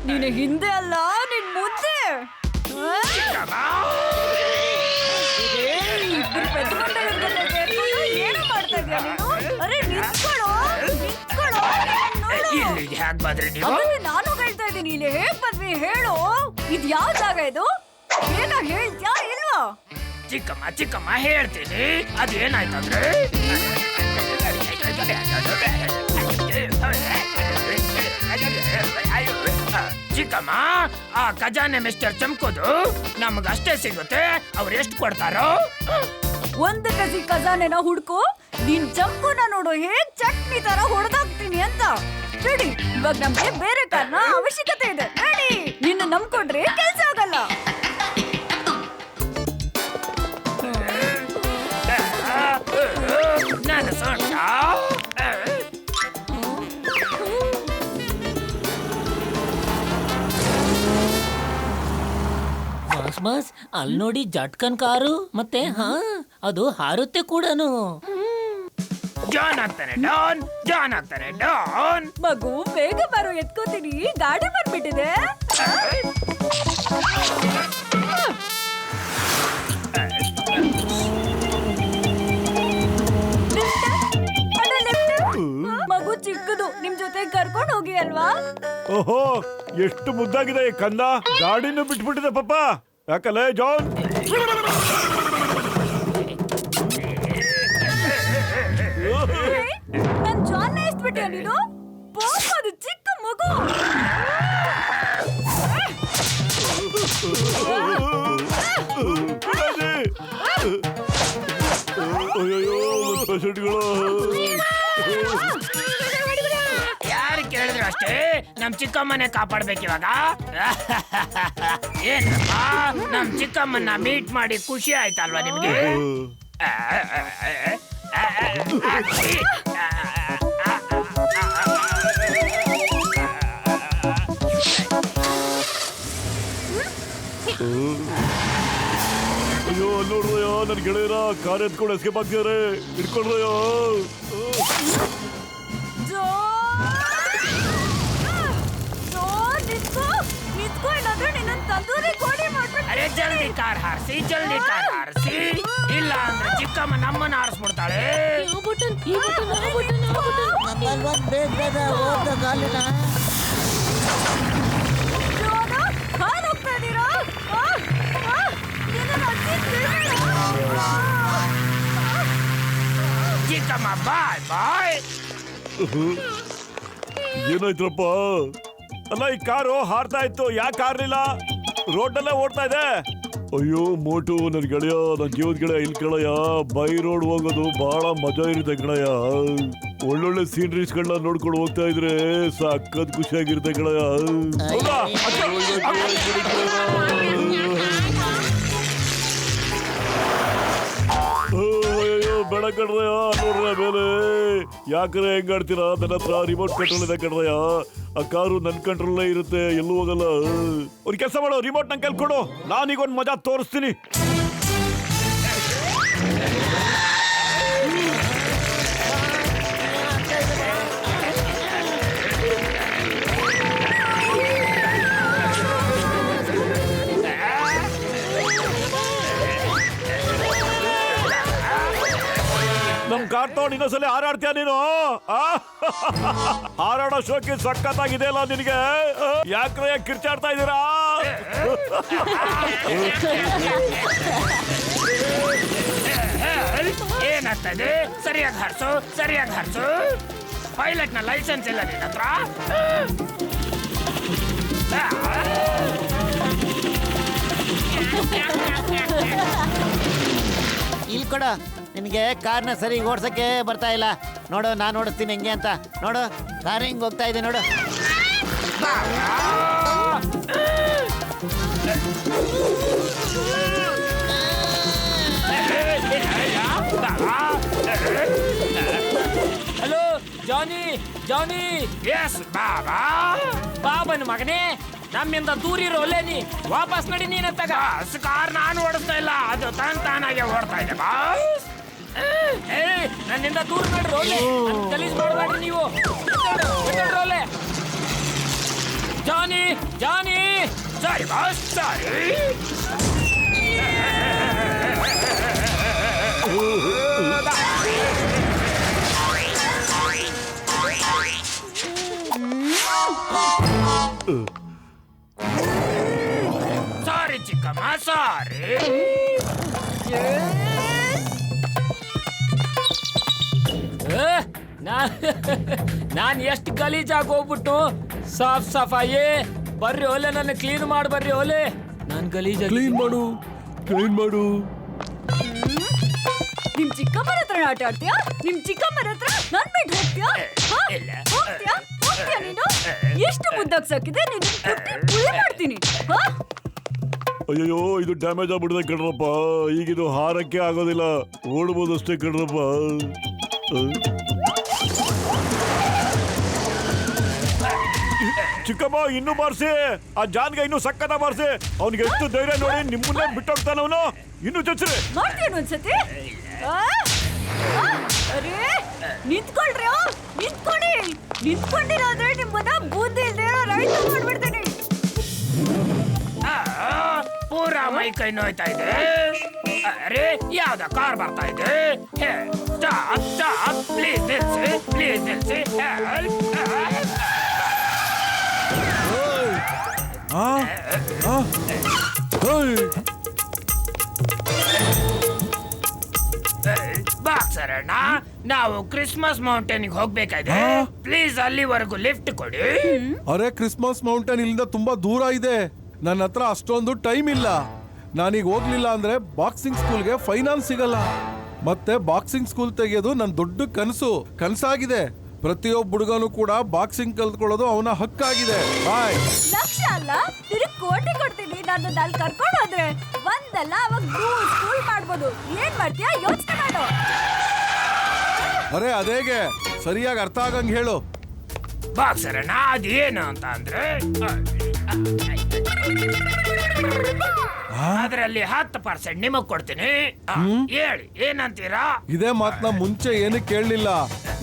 ನೀನು ಹಿಂದೆ ಅಲ್ಲ, ನಿನ್ ಮುಂದೆ. ಇಬ್ರು ಪೆದ್ದ ಗಂಡನ ಸೇರ್ಕೊಂಡು ಏನು ಮಾಡ್ತಾ ಇದೀಯ ನೀನು? ಅರೆ ನಿಂತ್ಕೊಳ್ಳೋ, ನಿಂತ್ಕೊಳ್ಳೋ. ಇಲ್ಲಿಗೆ ಹ್ಯಾಕ್ ಬಂದ್ರಿ ನೀವು? ಅದನ್ನೇ ನಾನು ಹೇಳ್ತಾ ಇದ್ದೀನಿ. ಇಲ್ಲಿ ಹೇಗ್ ಬಂದ್ವಿ ಹೇಳು? ಇದ್ ಯಾವ ಜಾಗ ಇದು? ಏನೋ ಹೇಳ್ತ್ಯಾ ಇಲ್ವಾ? ಚಿಕ್ಕಮ್ಮ ಚಿಕ್ಕಮ್ಮ ಹೇಳ್ತೀನಿ. ಅದೇನಾಯ್ತಂದ್ರೆ ಚಿಕ್ಕಮ್ಮ, ಆ ಖಜಾನೆ ಮಿಸ್ಟರ್ ಚಮ್ಕೋದು ನಮಗಷ್ಟೇ ಸಿಗುತ್ತೆ. ಅವ್ರು ಎಷ್ಟು ಕೊಡ್ತಾರೋ? ಒಂದು ಕಸಿ ಖಜಾನೆನ ಹುಡ್ಕು. ನಿನ್ ಚಂಪುನ ನೋಡು ಹೇಗ್ ಚಟ್ನಿ ತರ ಹೊಡೆದಾಕ್ತೀನಿ ಅಂತ. ನಡಿ, ಇವಾಗ ನಮ್ಗೆ ಬೇರೆ ಕಾರ್ನ ಅವಶ್ಯಕತೆ ಇದೆ. ನಡಿ, ನಿನ್ನ ನಂಬ್ಕೊಂಡ್ರೆ ಕೆಲ್ಸ ಆಗಲ್ಲ. ನಾನು ಸೊಂಟ ಬಾಸ್ ಅಲ್ಲಿ ನೋಡಿ ಜಟ್ಕನ್ ಕಾರು ಮತ್ತೆ ಅದು ಹಾರುತ್ತೆ ಕೂಡನು. ಜಾನ್ ಆಗ್ತಾನೆ ಡಾನ್, ಜಾನ್ ಆಗ್ತಾನೆ ಡಾನ್. ಮಗು ಬೇಗ ಬರೋ, ಎತ್ಕೋತೀನಿ. ಗಾಡಿ ಬಂದ್ಬಿಟ್ಟಿದೆ. ಮಗು ಚಿಕ್ಕದು, ನಿಮ್ ಜೊತೆ ಕರ್ಕೊಂಡು ಹೋಗಿ ಅಲ್ವಾ? ಓಹೋ, ಎಷ್ಟು ಮುದ್ದಾಗಿದೆ ಈ ಕಂದ. ಗಾಡಿನೂ ಬಿಟ್ಬಿಟ್ಟಿದೆ ಪಾಪ. ಯಾಕಲ್ಲ ಜಾನ್? ನನ್ ಜಾನ್ ಎಷ್ಟ್ಬಿಟ್ಟಿಯ ನೀನು? ಪಾಪ ಅದು ಚಿಕ್ಕ ಮಗು. ಯಾರು ಕೇಳಿದ್ರು ಅಷ್ಟೇ ನಮ್ ಚಿಕ್ಕಮ್ಮನೆ ಕಾಪಾಡ್ಬೇಕು ಇವಾಗ. ಏನಪ್ಪ, ನಮ್ ಚಿಕ್ಕಮ್ಮನ್ನ ಮೀಟ್ ಮಾಡಿ ಖುಷಿ ಆಯ್ತಲ್ವಾ ನಿಮ್ಗೆ? ಅಯ್ಯೋ ನೋಡ್ರಯ್ಯ, ನನ್ ಗೆಳೆಯರ ಕಾರ್ ಎತ್ಕೊಂಡು ಎಸ್ಕೇಪ್ ಆಗ್ತಿದಾರೆ. ಹಿಡ್ಕೊಳ್ರಯ್ಯ. ಅರೆ ಜಲ್ದಿ ಕಾರ್ ಹಾರಿಸಿ, ಜಲ್ದಿ ಕಾರ್ ಹಾರಿಸಿ. ಇಲ್ಲ ಅಂದ್ರೆ ಚಿಕ್ಕಮ್ಮ ನಮ್ಮನ್ನ ಹಾರಿಸ್ಬಿಡ್ತಾಳೆ. ಚಿಕ್ಕಮ್ಮ ಬಾಯ್ ಬಾಯ್. ಏನಾಯ್ತ್ರಪ್ಪ? ಅಲ್ಲ, ಈ ಕಾರು ಹಾರ್ತಾ ಇತ್ತು, ಯಾಕೆ ಹಾರ್ಲಿಲ್ಲ? ರೋಡ್ನಲ್ಲೇ ಓಡ್ತಾ ಇದೆ. ಅಯ್ಯೋ ಮೋಟು, ನನ್ ಗೆಳೆಯ, ನನ್ ಜೀವದ ಗೆಳೆಯ, ಇಲ್ಲಿ ಕೇಳಯ್ಯ. ಬೈ ರೋಡ್ ಹೋಗೋದು ಬಹಳ ಮಜಾ ಇರುತ್ತೆ ಗೆಳೆಯ. ಒಳ್ಳೊಳ್ಳೆ ಸೀನರೀಸ್ಗಳನ್ನ ನೋಡ್ಕೊಂಡು ಹೋಗ್ತಾ ಇದ್ರೆ ಸಖತ್ ಖುಷಿಯಾಗಿರುತ್ತೆ ಗೆಳೆಯ. ಹೌದಾ? ಅಯ್ಯೋ ಬೇಡ ಕಣ್ರಯ್ಯ, ನೋಡ್ರಯ್ಯ ಮೇಲೆ. ಯಾಕ್ರೆ ಹೆಂಗಾಡ್ತೀರಾ? ನನ್ನ ಹತ್ರ ರಿಮೋಟ್ ಕಂಟ್ರೋಲ್ ಇದೆ ಕಣ್ರಯ್ಯ. ಆ ಕಾರು ನನ್ ಕಂಟ್ರೋಲ್ ಇರುತ್ತೆ, ಎಲ್ಲೂ ಹೋಗಲ್ಲ. ಒಂದು ಕೆಲಸ ಮಾಡು, ರಿಮೋಟ್ ನಂಗೆ ಕೊಡು, ನಾನೀಗ ಒಂದು ಮಜಾ ತೋರಿಸ್ತೀನಿ. ನಮ್ ಕಾರ್ ತಗೊಂಡು ಇನ್ನೊಂದ್ಸಲ ಹಾರಾಡ್ತೀಯ ನೀನು? ಹಾರಾಡೋ ಶೋಕಿ ಸಖತ್ತಾಗಿದೆ ಅಲ್ಲ ನಿನಗೆ. ಯಾಕ್ರೆ ಕಿರ್ಚಾಡ್ತಾ ಇದ್ದೀರಾ? ಏನಾಗ್ತದೆ? ಸರಿಯಾಗಿ ಹಾರಿಸು, ಸರಿಯಾಗಿ ಹಾರಿಸು. ಪೈಲಟ್ ನ ಲೈಸೆನ್ಸ್ ಇಲ್ಲ ನಿನ್ನ ಹತ್ರ? ಇಲ್ಲಿ ಕೊಡ. ನಿನಗೆ ಕಾರ್ನ ಸರಿ ಓಡ್ಸಕ್ಕೆ ಬರ್ತಾ ಇಲ್ಲ ನೋಡು. ನಾನು ಓಡಿಸ್ತೀನಿ ಹೆಂಗೆ ಅಂತ ನೋಡು. ಕಾರ್ ಹಿಂಗ್ ಹೋಗ್ತಾ ಇದೆ ನೋಡು. ಹಲೋ ಜಾನಿ ಜಾನಿ ಎಸ್ ಬಾಬಾ ಬಾಬನ ಮಗನೇ ನಮ್ಮಿಂದ ದೂರ ಇರೋಲ್ಲೇ ನೀ ವಾಪಸ್ ನಡಿ ನೀನ ತಗ ಕಾರ್ ನಾನು ಓಡಿಸ್ತಾ ಇಲ್ಲ ಅದು ತಾನಾಗೆ ಓಡ್ತಾ ಇದೆ ಬಾಸ್ ನನ್ನಿಂದ ದೂರ ನಡ್ರಿ ಒಳ್ಳೆ ಗಲೀಜ್ ಮಾಡಬೇಡ್ರಿ ನೀವು ರೋಲೆ ಜಾನಿ ಜಾನಿ ಸಾರಿ ಬಾಸ್ ಸಾರಿ ಸಾರಿ ಚಿಕ್ಕಮ್ಮ ಸಾರಿ ನಾನು ಎಷ್ಟು ಗಲೀಜಾಗಿ ಹೋಗ್ಬಿಟ್ಟು ಸಾಫ್ ಸಫಾಯಿ ಬರ್ರಿ ಓಲೆ ನನ್ನ ಕ್ಲೀನ್ ಮಾಡಿ ಬರ್ರಿ ಓಲೆ ನಾನು ಗಲೀಜ್ ಕ್ಲೀನ್ ಮಾಡು ಕ್ಲೀನ್ ಮಾಡು. ನಿಮ್ ಚಿಕ್ಕಮ್ಮನ ಹತ್ರ ಆಟ ಆಡ್ತೀಯಾ? ನಿಮ್ ಚಿಕ್ಕಮ್ಮನ ಹತ್ರ ನನ್ ಬಿಟ್ಟು ಹೋಗ್ತೀಯಾ? ಹೋಗ್ತೀಯಾ ಹೋಗ್ತೀಯಾ ನೀನು? ಎಷ್ಟು ಮುದ್ದಾಗ್ ಸಾಕಿದೆ ನೀನು ಪುಳ್ಳೆ ಮಾಡ್ತೀನಿ. ಅಯ್ಯೋ ಇದು ಡ್ಯಾಮೇಜ್ ಆಗ್ಬಿಡಿದೆ ಕಣ್ರಪ್ಪ. ಈಗಿದು ಹಾರಕ್ಕೆ ಆಗೋದಿಲ್ಲ, ಓಡ್ಬೋದು ಅಷ್ಟೇ ಕಣ್ರಪ್ಪ. ಚಿಕ್ಕಮ್ಮ ಇನ್ನೂ ಬಾರ್ಸಿ, ಆ ಜಾನ್ಗೆ ಇನ್ನೂ ಸಕ್ಕತ್ತ ಬಾರ್ಸಿ. ಅವ್ನಿಗೆ ಎಷ್ಟು ಧೈರ್ಯ ನೋಡಿ ನಿಮ್ಮನ್ನೇ ಬಿಟ್ಟೋಗ್ತಾನ ಅವನು. ಇನ್ನೂ ಚಚ್ರಿ ಮಾಡ್ತೇನೆ ಒಂದ್ಸತಿ. ಅರೇ ನಿಂತ್ಕೊಳ್ರಿ, ನಿಂತ್ಕೊಳ್ಳಿ. ನಿಂತ್ಕೊಂಡಿರೋದ್ರೆ ನಿಮ್ಮನ್ನ ಬೂದಿ ಇಲ್ದೇ ರೈತ ಮಾಡ್ಬಿಡ್ತೀನಿ. ಪೂರಾ ಮೈ ಕೈ ನೋಯ್ತಾ ಇದೆ. ಅರೆ ಯಾವ್ದ ಕಾರ್ ಬರ್ತಾ ಇದೆ. ಸ್ಟಾಪ್ ಸ್ಟಾಪ್ ಪ್ಲೀಸ್ ನಿಲ್ಸಿ, ಪ್ಲೀಸ್ ನಿಲ್ಸಿ. ಬಾಕ್ಸರಣ್ಣ, ನಾವು ಕ್ರಿಸ್ಮಸ್ ಮೌಂಟೇನ್ಗೆ ಹೋಗ್ಬೇಕಾಗಿದೆ. ಪ್ಲೀಸ್ ಅಲ್ಲಿವರೆಗೂ ಲಿಫ್ಟ್ ಕೊಡಿ. ಅರೆ ಕ್ರಿಸ್ಮಸ್ ಮೌಂಟೇನ್ ಇಲ್ಲಿಂದ ತುಂಬಾ ದೂರ ಇದೆ, ನನ್ನ ಹತ್ರ ಅಷ್ಟೊಂದು ಟೈಮ್ ಇಲ್ಲ. ನಾನೀಗ ಹೋಗ್ಲಿಲ್ಲ ಅಂದ್ರೆ ಬಾಕ್ಸಿಂಗ್ ಸ್ಕೂಲ್ಗೆ ಫೈನಾನ್ಸ್ ಸಿಗಲ್ಲ. ಮತ್ತೆ ಬಾಕ್ಸಿಂಗ್ ಸ್ಕೂಲ್ ತೆಗೆಯೋದು ನನ್ನ ದೊಡ್ಡ ಕನಸಾಗಿದೆ. ಪ್ರತಿಯೊಬ್ಬ ಹುಡುಗನು ಕೂಡ ಬಾಕ್ಸಿಂಗ್ ಕಲ್ತ್ಕೊಳ್ಳೋದು ಅವನ ಹಕ್ಕಾಗಿದೆ. ಬಾಯ್. ಲಕ್ಷ ಅಲ್ಲ, ನಿನಗೆ ಕೋಟಿ ಕೊಡ್ತೀನಿ. ನಾನು ಅಲ್ಲಿ ಕರ್ಕೊಂಡು ಹೋದ್ರೆ ಒಂದಲ್ಲ ಅವಾಗ ಸ್ಕೂಲ್ ಮಾಡ್ಬೋದು. ಏನ್ ಮಾಡ್ತೀಯಾ ಯೋಚನೆ ಮಾಡು. ಅರೆ ಅದೇಗೆ ಸರಿಯಾಗಿ ಅರ್ಥ ಆಗಂಗ್ ಹೇಳು. ಬಾಕ್ಸರಣ್ಣ ಅದೇನು ಅಂತ ಅಂದ್ರೆ ಅದರಲ್ಲಿ 10% ನಿಮಗ್ ಕೊಡ್ತೀನಿ. ಹೇಳಿ ಏನಂತೀರಾ? ಇದೇ ಮಾತನ್ನ ಮುಂಚೆ ಏನಕ್ಕೆ ಕೇಳಲಿಲ್ಲ,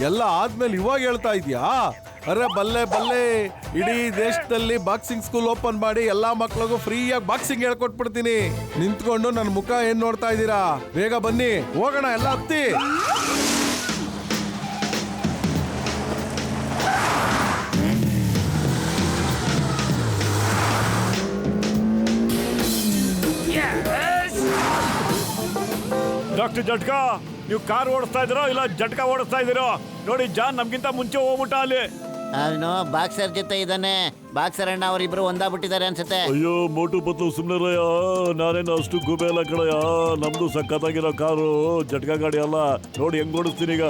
ಎಲ್ಲ ಆದ್ಮೇಲೆ ಇವಾಗ ಹೇಳ್ತಾ ಇದ್ಯಾ? ಅರೆ ಬಲ್ಲೆ ಬಲ್ಲೆ, ಇಡೀ ದೇಶದಲ್ಲಿ ಬಾಕ್ಸಿಂಗ್ ಸ್ಕೂಲ್ ಓಪನ್ ಮಾಡಿ ಎಲ್ಲಾ ಮಕ್ಳಿಗೂ ಫ್ರೀಯಾಗಿ ಬಾಕ್ಸಿಂಗ್ ಹೇಳ್ಕೊಟ್ಬಿಡ್ತೀನಿ. ನಿಂತ್ಕೊಂಡು ನನ್ನ ಮುಖ ಏನ್ ನೋಡ್ತಾ ಇದ್ದೀರಾ? ಬೇಗ ಬನ್ನಿ ಹೋಗೋಣ, ಎಲ್ಲ ಹತ್ತಿ. ಡಾಕ್ಟರ್ ಜಟ್ಕಾ, ನೀವು ಕಾರ್ ಓಡಿಸ್ತಾ ಇದ್ದೀರೋ ಇಲ್ಲ ಜಟ್ಕಾ ಓಡಿಸ್ತಾ ಇದ್ದೀರೋ? ನೋಡಿ ಜಾನ್ ನಮ್ಗಿಂತ ಮುಂಚೆ ಹೋಗ್ಬಿಟ್ಟ ಅಲ್ಲಿ. ಅವನು ಬಾಕ್ಸರ್ ಜೊತೆ ಇದ್ದಾನೆ. ಬಾಕ್ಸರ್ ಅಣ್ಣ ಅವರಿಬ್ರು ಒಂದಾಗ್ಬಿಟ್ಟಿದ್ದಾರೆ ಅನ್ಸುತ್ತೆ. ಅಯ್ಯೋ ಮೋಟು ಪತ್ಲು ಸುಮ್ನಿರಯ್ಯ, ನಾನೇನು ಅಷ್ಟು ಗೂಬೆ ಅಲ್ಲ ಕಣಯ್ಯ. ನಮ್ದು ಸಖತ್ತಾಗಿರೋ ಕಾರು, ಜಟ್ಕಾ ಗಾಡಿ ಅಲ್ಲ. ನೋಡಿ ಹೆಂಗ್ ಓಡಿಸ್ತೀನಿ ಈಗ.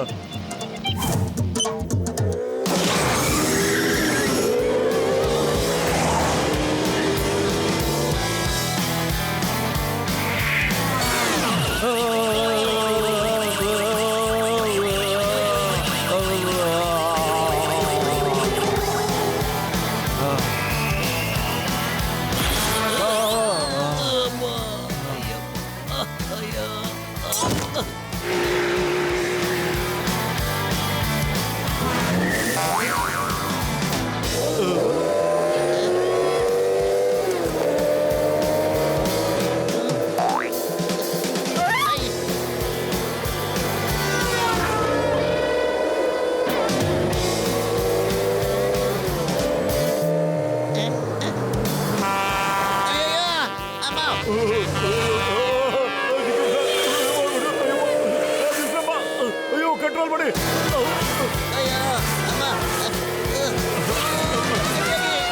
ಅಯ್ಯೋ ಕಂಟ್ರೋಲ್ ಮಾಡಿ.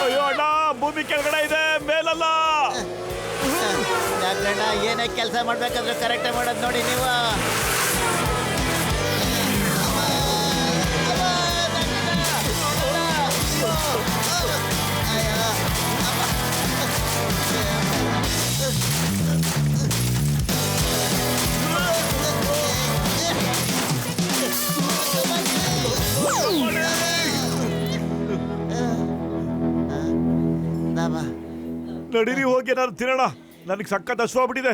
ಅಯ್ಯೋ ಅಣ್ಣ, ಭೂಮಿ ಕೆಳಗಡೆ ಇದೆ, ಮೇಲಲ್ಲ. ಡಾಕ್ಟರ್ ಅಣ್ಣ ಏನೇ ಕೆಲಸ ಮಾಡ್ಬೇಕಾದ್ರೆ ಕರೆಕ್ಟಾಗಿ ಮಾಡೋದು ನೋಡಿ ನೀವು. ನಡೀರಿ ಹೋಗಿ ಏನಾದ್ರು ತಿನ್ನೋಣ. ನನಗೆ ಸಖತ್ ಹಸುವಾಗ್ಬಿಟ್ಟಿದೆ.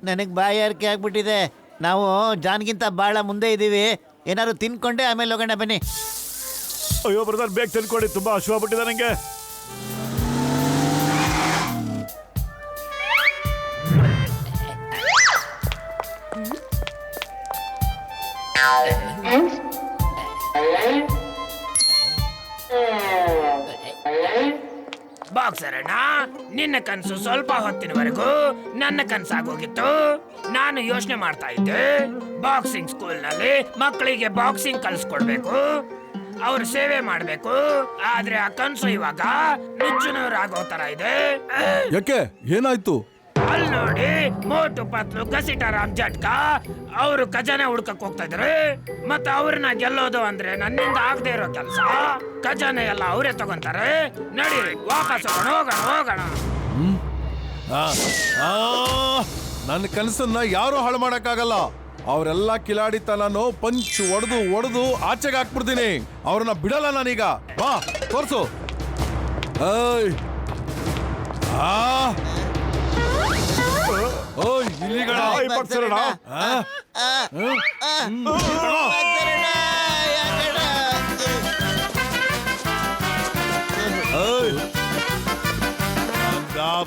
ನನಗೆ ಬಾಯಾರಿಕೆ ಆಗ್ಬಿಟ್ಟಿದೆ. ನಾವು ಜಾನ್ಗಿಂತ ಭಾಳ ಮುಂದೆ ಇದ್ದೀವಿ. ಏನಾದ್ರು ತಿನ್ಕೊಂಡೆ ಆಮೇಲೆ ಹೋಗೋಣ ಬನ್ನಿ. ಅಯ್ಯೋ ಬ್ರದರ್, ಬೇಗ ತಿನ್ಕೊಡಿ, ತುಂಬಾ ಹಸುವಾಗ್ಬಿಟ್ಟಿದೆ ನನಗೆ. ಬಾಕ್ಸರಣ್ಣ, ನಿನ್ನ ಕನಸು ಸ್ವಲ್ಪ ಹೊತ್ತಿನವರೆಗೂ ನನ್ನ ಕನಸಾಗೋಗಿತ್ತು. ನಾನು ಯೋಚನೆ ಮಾಡ್ತಾ ಇದ್ದೆ, ಬಾಕ್ಸಿಂಗ್ ಸ್ಕೂಲ್ನಲ್ಲಿ ಮಕ್ಕಳಿಗೆ ಬಾಕ್ಸಿಂಗ್ ಕಲಿಸ್ಕೊಡ್ಬೇಕು, ಅವ್ರ ಸೇವೆ ಮಾಡ್ಬೇಕು. ಆದ್ರೆ ಆ ಕನಸು ಇವಾಗ ನುಚ್ಚುನೂರಾಗೋ ತರ ಇದೆ. ಯಾಕೆ ಏನಾಯ್ತು? ಅಲ್ಲಿ ನೋಡಿ, ಮೋಟು ಪತ್ಲು ಗಸಿಟಾರಾಮ್ ಜಟ್ಕಾ ಅವರು ಖಜಾನೆ ಹುಡ್ಕಕ್ ಹೋಗ್ತಾ ಇದಾರೆ. ಮತ್ತೆ ಅವ್ರನ್ನ ಗೆಲ್ಲೋದು ಅಂದ್ರೆ ನನ್ನಿಂದ ಆಗದೆ ಇರೋ ಕೆಲಸ. ಖಜಾನೆ ಎಲ್ಲ ಅವರೇ ತಗೊಂತಾರೆ. ನಡಿ ವಾಪಸ್ ಹೋಗೋಣ. ನನ್ನ ಕನಸನ್ನ ಯಾರು ಹಾಳು ಮಾಡಕ್ಕಾಗಲ್ಲ. ಅವರೆಲ್ಲ ಕಿಲಾಡಿತನನು ಪಂಚ್ ಒಡೆದು ಆಚೆಗೆ ಹಾಕ್ಬಿಡ್ತೀನಿ. ಅವ್ರನ್ನ ಬಿಡಲ್ಲ ನಾನೀಗ. ಬಾ ತೋರ್ಸು. ಓಯ್ ಇಲಿಗಳ. ಬಾಕ್ಸರಣ್ಣ,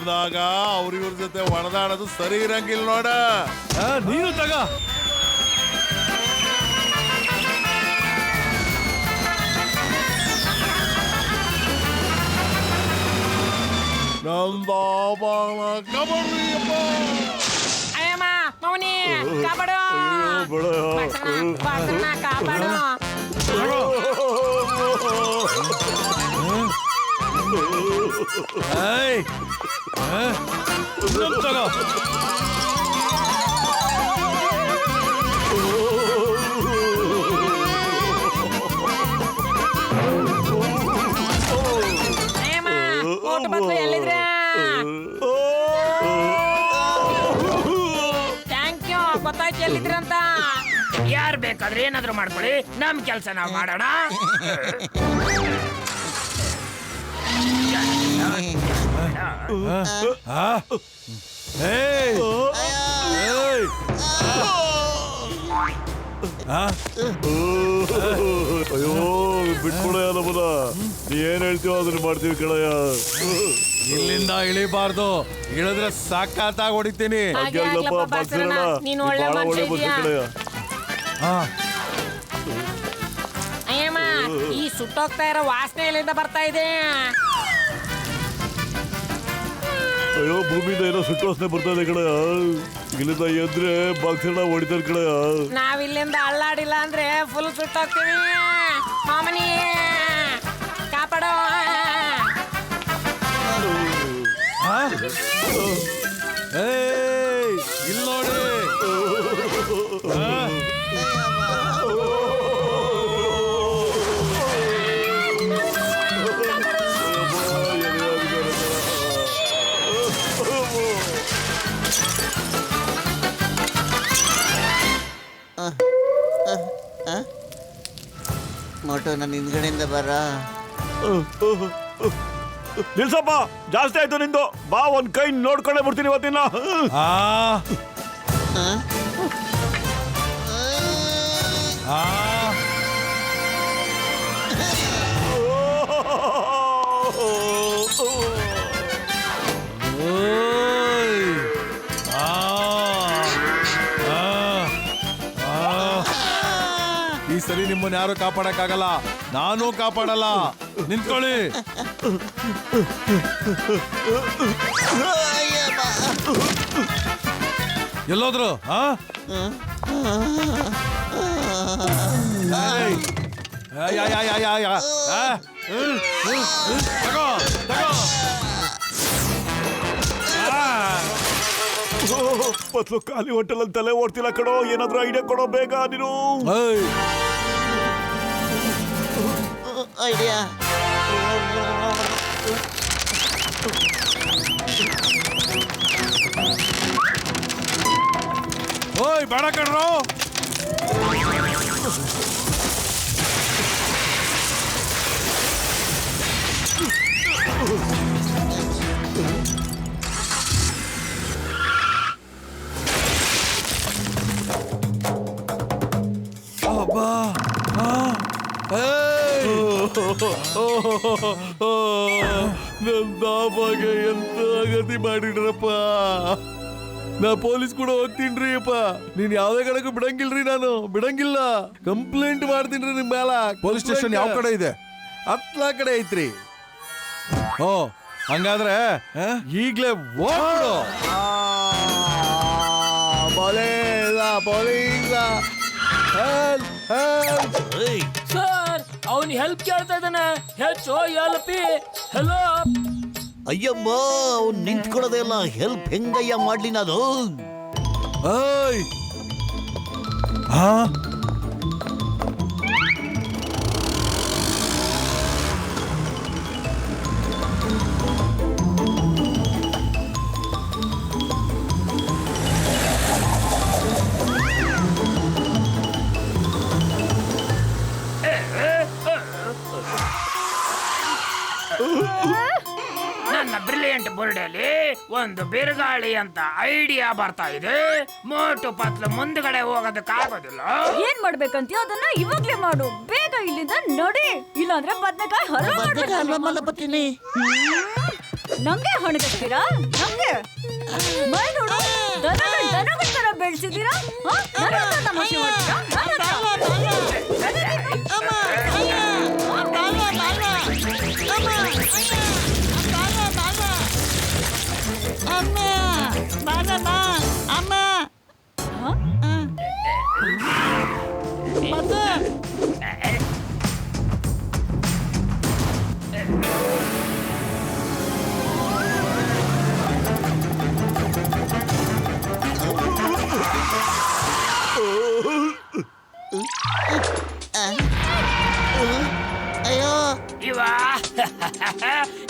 ದಾಗ ಅವ್ರಿವ್ರ ಜೊತೆ ಒಣದಾಡೋದು ಸರಿ ಇರಂಗಿಲ್ಲ ನೋಡ. ನೀನು ತಗ. ಅಯ್ಯಮ್ಮ ಮೌನಿ ಕಾಪಾಡು. ಬಾಕ್ಸರಣ್ಣ ಕಾಪಾಡು. ತಗೋ. ಮೋಟು ಪತ್ಲು ಎಲ್ಲಿದ್ರೆ? ಥ್ಯಾಂಕ್ ಯು, ಗೊತ್ತಾಯ್ತು ಎಲ್ಲಿದ್ರೆ ಅಂತ. ಯಾರು ಬೇಕಾದ್ರೆ ಏನಾದ್ರು ಮಾಡ್ಕೊಳ್ಳಿ, ನಮ್ ಕೆಲ್ಸ ನಾವು ಮಾಡೋಣ. ಅಯ್ಯೋ ಬಿಟ್ಕೊಳಯ್ಯ ನಮ್ಮದ. ನೀ ಏನ್ ಹೇಳ್ತೀವೋ ಅದನ್ನ ಮಾಡ್ತೀವಿ ಕಣಯ್ಯ. ಇಲ್ಲಿಂದ ಇಳಿಬಾರ್ದು. ಇಳಿದ್ರೆ ಸಾಕಾತಾಗ ಹೊಡಿತೀನಿ. ನೀನು ಒಳ್ಳೆ ಮನುಷ್ಯ ಇದೀಯ. ಅಯ್ಯಮ್ಮ, ಈ ಸುಟ್ಟೋಗ್ತಾ ಇರೋ ವಾಸನೆ ಎಲ್ಲಿಂದ ಬರ್ತಾ ಇದೆ? ಅಯ್ಯೋ, ಭೂಮಿಯಿಂದ ಏನೋ ಸುಟ್ಟು ವಾಸನೆ ಬರ್ತಾ ಇದೆ ಕಣಯ್ಯ. ಇಲ್ಲಿಂದ ಎದ್ರೆ ಬಾಕ್ಸರಣ್ಣ ಹೊಡಿತಾರೆ ಕಣಯ್ಯ. ನಾವ್ ಇಲ್ಲಿಂದ ಅಳ್ಳಾಡಿಲ್ಲ ಅಂದ್ರೆ ಫುಲ್ ಸುಟ್ಟೋಗ್ತೀವಿ. ಮಾಮನಿ ಕಾಪಾಡೋ. ಇಲ್ಲಿ ನೋಡಿ. ಮೋಟು ನನ್ನ ಹಿಂದ್ಗಡೆಯಿಂದ ಬರ. ನಿಲ್ಸಪ್ಪ, ಜಾಸ್ತಿ ಆಯ್ತು ನಿಂದು. ಬಾ, ಒಂದ್ ಕೈ ನೋಡ್ಕೊಂಡೇ ಬಿಡ್ತೀನಿ ಇವತ್ತಿನ. ಈ ಸರಿ ನಿಮ್ಮನ್ನ ಯಾರು ಕಾಪಾಡಕ್ಕಾಗಲ್ಲ. ನಾನು ಕಾಪಾಡಲ್ಲ. ನಿಂತ್ಕೊಳ್ಳಿ. ಎಲ್ಲೋದ್ರು? ಪತ್ಲು ಖಾಲಿ ಹೋಟೆಲ್ ತಲೆ ಓಡ್ತಿಲ್ಲ ಕಣೋ. ಏನಾದ್ರೂ ಐಡಿಯಾ ಕೊಡೋ ಬೇಗ ನೀನು. ಐಡಿಯಾ. ಓಯ್ ಬೇಡ ಕಣ್ರೋ. ಅಬ್ಬಾ ನನ್ ದಾಬಾಗೆ ಎಂತ ಗತಿ ಮಾಡಿಡ್ರಪ್ಪ. ನಾ ಪೊಲೀಸ್ ಕೂಡ ಹೋಗ್ತೀನ್ರಿ ಅಪ್ಪ. ನೀನ್ ಯಾವ್ದೇ ಕಡೆಗೂ ಬಿಡಂಗಿಲ್ರಿ, ನಾನು ಬಿಡಂಗಿಲ್ಲ. ಕಂಪ್ಲೇಂಟ್ ಮಾಡ್ತೀನ್ರಿ ನಿಮ್ ಮೇಲ. ಪೊಲೀಸ್ ಸ್ಟೇಷನ್ ಯಾವ ಕಡೆ ಇದೆ? ಹತ್ಲಾ ಕಡೆ ಐತ್ರಿ. ಓ ಹಂಗಾದ್ರೆ ಈಗ್ಲೇ ಓಡು. ಸರ್ ಅವನ್ ಹೆಲ್ಪ್ ಕೇಳ್ತಾ ಇದ್ದಾನೆ. ಹೆಚ್ಚು ಹೆಲ್ಪ್ ಹೆಲೋ. ಅಯ್ಯಮ್ಮ, ಅವ್ನು ನಿಂತ್ಕೊಳ್ಳೋದೇ ಇಲ್ಲ. ಹೆಲ್ಪ್ ಹೆಂಗಯ್ಯ ಮಾಡ್ಲಿ ನಾನು? ಹಾ ನನ್ನ ಬ್ರಿಲಿಯಂಟ್ ಬೋರ್ಡಲ್ಲಿ ಒಂದು ಬಿರುಗಾಳಿ ಅಂತ ಐಡಿಯಾ ಬರ್ತಾ ಇದೆ. ಮೋಟು ಪತ್ಲು ಮುಂದ್ಗಡೆ ಹೋಗೋದಕ್ಕಾಗೋದಿಲ್ಲ. ಏನ್ ಮಾಡ್ಬೇಕಂತೀಯ ಅದನ್ನ ಇವಾಗ್ಲೇ ಮಾಡು. ಬೇಗ ಇಲ್ಲಿಂದ ನಡಿ, ಇಲ್ಲಾಂದ್ರೆ ಬದ್ನೆಕಾಯಿ ಹಲ್ವಾ ಬರ್ತೀನಿ. ನಂಗೆ ಹಣಗತ್ತೀರಾ? ನಂಗೆ ಮೈ ನೋಡು, ದನಗಳ ತರ ಬೆಳ್ಸಿದೀರಾ. ತಮಾಷೆ ಮಾಡ್ತೀರಾ?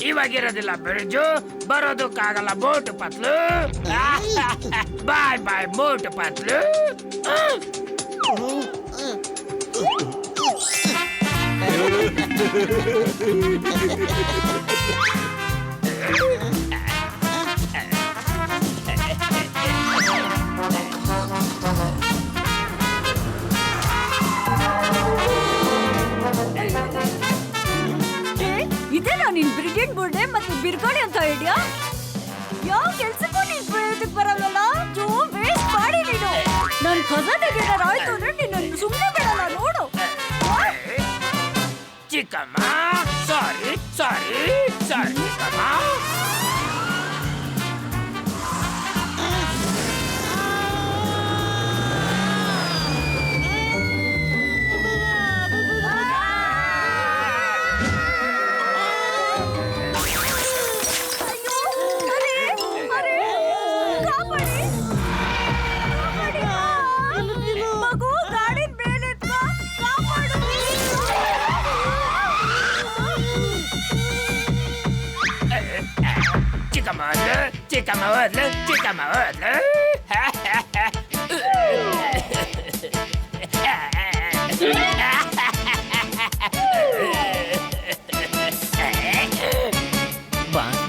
ಇವಾಗಿರೋದಿಲ್ಲ ಬ್ರಿಡ್ಜು, ಬರೋದಕ್ಕಾಗಲ್ಲ ಬೋಟು ಪತ್ಲು. ಬಾಯ್ ಬಾಯ್ ಬೋಟು ಪತ್ಲು. ಇದೇನಾ ನಿನ್ ಬ್ರಿಗೇಡ್ ಬೋರ್ಡೆ ಮತ್ತೆ ಬಿರ್ಗಾಳಿ ಅಂತ ಐಡಿಯಾ? ಯಾವ ಕೆಲ್ಸಕ್ಕೂ ನೀನ್ ಪ್ರಯೋಜನಕ್ಕೆ ಬರಲ್ಲ. ವೇಸ್ಟ್ ಮಾಡಿ ನೀನು. ನನ್ ಖಜಾನೆಗೆ ಏನಾರು ಆಯ್ತು ಅಂದ್ರೆ ನಿನ್ನ ಸುಮ್ಮನೆ ಬಿಡಲ್ಲ ನೋಡು. ಚಿಕ್ಕಮ್ಮ ಸಾರಿ ಸಾರಿ ಸಾರಿ ಚಿಕ್ಕಮ್ಮ. Chickama odle, chickama odle.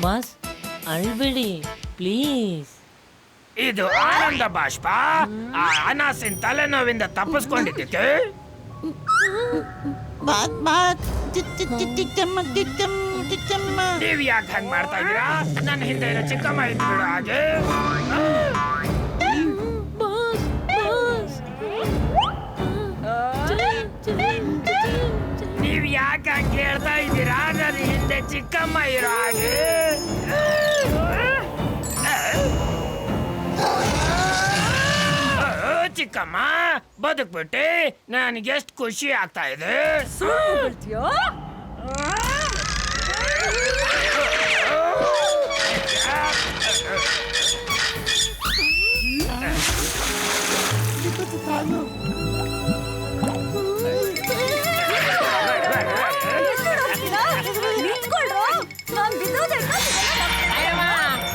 Boss ಅಳ್ಬೇಡಿ ಪ್ಲೀಸ್. ಇದು ಆನಂದ ಬಾಷ್ಪ. ಆ ಅನಾಸಿನ ತಲೆನೋವಿಂದ ತಪ್ಪಿಸ್ಕೊಂಡಿದ್ದಕ್ಕೆ ನೀವ್ ಯಾಕೆ ಹಂಗ್ ಮಾಡ್ತಾ ಇದೀರಾ? ನನ್ನ ಹಿಂದೆ ಇರೋ ಚಿಕ್ಕಮ್ಮ ಇದ್ಬಿಡು ಹಾಗೆ. ನೀವ್ ಯಾಕೆ ಹಂಗೆ ಹೇಳ್ತಾ ಇದ್ದೀರಾ? ನನ್ನ ಹಿಂದೆ ಚಿಕ್ಕಮ್ಮ ಇರೋ ಹಾಗೆ. ಚಿಕ್ಕಮ್ಮ ಬದುಕ್ಬಿಟ್ಟೆ, ನನಗೆ ಎಷ್ಟು ಖುಷಿ ಆಗ್ತಾ ಇದೆ.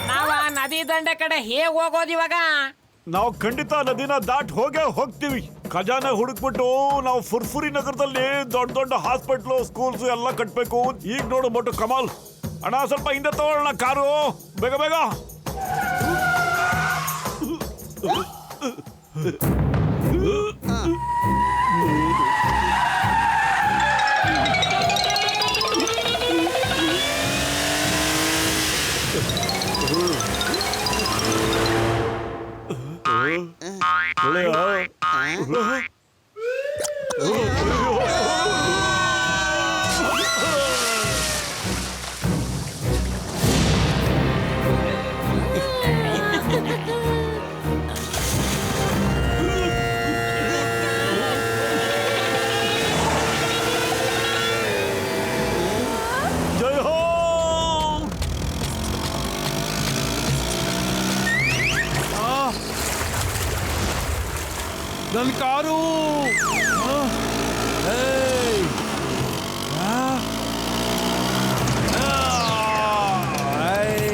ನಾವ ನದಿ ದಂಡೆ ಕಡೆ ಹೇಗ್ ಹೋಗೋದು ಇವಾಗ? ನಾವು ಖಂಡಿತ ನದಿನ ದಾಟ್ ಹೋಗ್ತೀವಿ. ಖಜಾನೆ ಹುಡುಕ್ಬಿಟ್ಟು ನಾವು ಫುರ್ಫುರಿ ನಗರದಲ್ಲಿ ದೊಡ್ಡ ದೊಡ್ಡ ಹಾಸ್ಪಿಟ್ಲು, ಸ್ಕೂಲ್ಸ್ ಎಲ್ಲ ಕಟ್ಬೇಕು. ಈಗ ನೋಡು ಮೊಟ್ಟು ಕಮಾಲ್ ಅಣ್ಣ, ಸ್ವಲ್ಪ ಹಿಂದೆ ತಗೊಳ್ಳೋಣ ಕಾರು, ಬೇಗ ಬೇಗ. ಜೈ ಹೋ. ನನ್ನ ಕಾರು ಏಯ್! ಆ! ಏಯ್!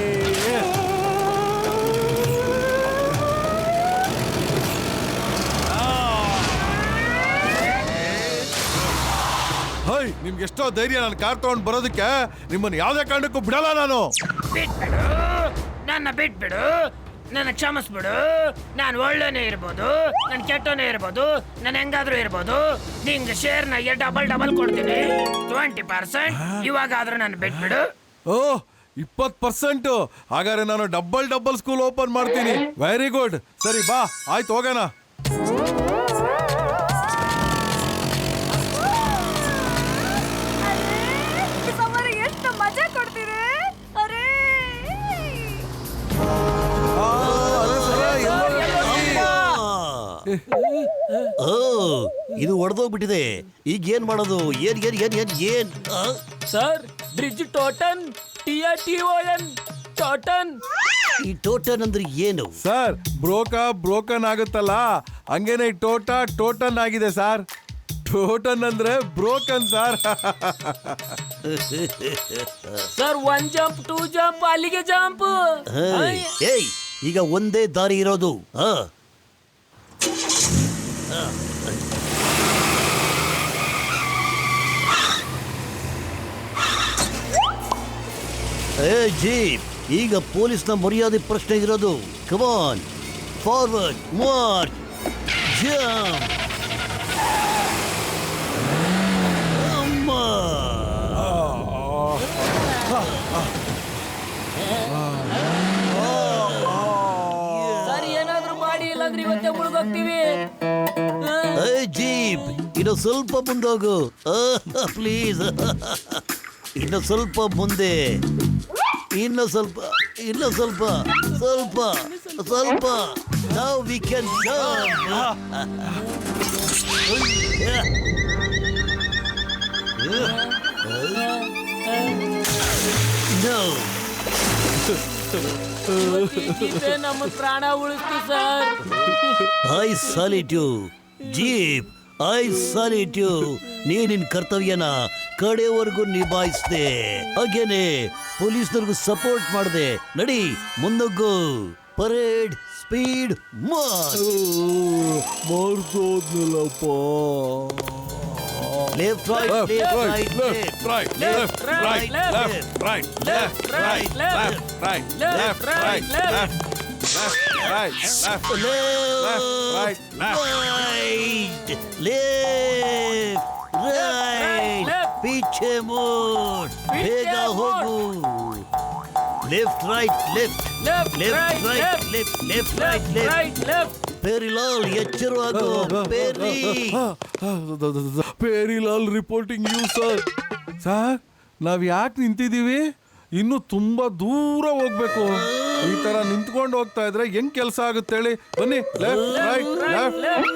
ಹೈ, ನಿಮ್ಗೆ ಎಷ್ಟೋ ಧೈರ್ಯ ನನ್ನ ಕಾರ್ ತಗೊಂಡು ಬರೋದಕ್ಕೆ. ನಿಮ್ಮನ್ನು ಯಾವುದೇ ಕಾರಣಕ್ಕೂ ಬಿಡಲ್ಲ ನಾನು. ಬಿಟ್ಬಿಡು, ನನ್ನ ಬಿಟ್ಬಿಡು, ನನ್ನ ಕ್ಷಮಿಸ್ಬಿಡು. ನಾನು ಒಳ್ಳೆನೇ ಇರ್ಬೋದು, ನಾನು ಕೆಟ್ಟೋನೇ ಇರ್ಬೋದು, ನಾನು ಹೆಂಗಾದ್ರೂ ಇರ್ಬೋದು. ನಿಂಗೆ ಶೇರ್ನ ಡಬಲ್ ಕೊಡ್ತೀನಿ, 20%. ಇವಾಗಾದ್ರೂ ನಾನು ಬಿಟ್ಬಿಡು. ಓ 20%. ಹಾಗಾದ್ರೆ ನಾನು ಡಬಲ್ ಸ್ಕೂಲ್ ಓಪನ್ ಮಾಡ್ತೀನಿ. Very good. ಸರಿ ಬಾ, ಆಯ್ತು ಹೋಗೋಣ. ಎಷ್ಟು ಮಜಾ ಕೊಡ್ತೀರಿ. ಅರೇ ಓ ಇದು ಒಡೆದೋಗ್ಬಿಟ್ಟಿದೆ. ಈಗ ಏನ್ ಮಾಡೋದು? ಏನ್ ಏನ್ ಏನ್ ಏನ್ ಏನ್ ಆ? ಸರ್, ಬ್ರಿಡ್ಜ್ ಟೋಟನ್, TON ಟೋಟನ್. ಈ ಟೋಟನ್ ಅಂದ್ರೆ ಏನು? ಸರ್, ಬ್ರೋಕನ್ ಆಗುತ್ತಲ್ಲ, ಹಂಗೇನೆ ಟೋಟನ್ ಆಗಿದೆ ಸರ್. ಟೋಟನ್ ಅಂದ್ರೆ broken sir. Sir, 1 jump 2 jump, ಅಲ್ಲಿಗೆ ಜಂಪ್. ಏಯ್ ಈಗ ಒಂದೇ ದಾರಿ ಇರೋದು. ಜೀಪ್, ಈಗ ಪೊಲೀಸ್ನ ಮರ್ಯಾದೆ ಪ್ರಶ್ನೆ ಇರೋದು. ಕಮಾನ್, ಫಾರ್ವರ್ಡ್, ಮಾರ್ಚ್, ಜಂಪ್. ಸರ್, ಏನಾದ್ರೂ ಮಾಡಿ, ಇಲ್ಲಾಂದ್ರೆ ಇವತ್ತೇ ಮುಳುಗೋಗ್ತೀವಿ. ಜೀಪ್, ಇನ್ನು ಸ್ವಲ್ಪ ಮುಂದೋಗು ಪ್ಲೀಸ್. ಇನ್ನು ಸ್ವಲ್ಪ ಮುಂದೆ, ಇನ್ನು ಸ್ವಲ್ಪ Now we can jump. No. ಇವತ್ತಿದ್ದಿದ್ರೆ ನಮ್ಮ ಪ್ರಾಣ ಉಳಿಸ್ತು ಸರ್. I salute you, Jeep. I salute you. ನೀನಿನ್ ಕರ್ತವ್ಯನ ಕಡೆವರೆಗೂ ನಿಭಾಯಿಸ್ದೆ. ಹಾಗೇನೆ ಪೊಲೀಸ್ನವ್ರಿಗೂ ಸಪೋರ್ಟ್ ಮಾಡಿದೆ. ನಡಿ ಮುಂದೋಗು. ಪರೇಡ್ ಸ್ಪೀಡ್ ಮಾರ್ದೋದ್ನಲ್ಲಪ್ಪ. ಲೆಫ್ಟ್ ರೈಟ್ ಪೀछे मोड़. ಬೇಗ ಹೋಗು. Left right left. ಪೇರಿಲಾಲ್ ಎಚ್ಚರವಾಗು. Pyarelal reporting you sir. Sir, ನಾವ್ ಯಾಕೆ ನಿಂತಿದೀವಿ? ಇನ್ನು ತುಂಬಾ ದೂರ ಹೋಗ್ಬೇಕು. ಈ ತರ ನಿಂತ್ಕೊಂಡು ಹೋಗ್ತಾ ಇದ್ರೆ ಹೆಂಗ್ ಕೆಲಸ ಆಗುತ್ತೆ ಹೇಳಿ? ಬನ್ನಿ, ಲೆಫ್ಟ್ ರೈಟ್ ಲೆಫ್ಟ್.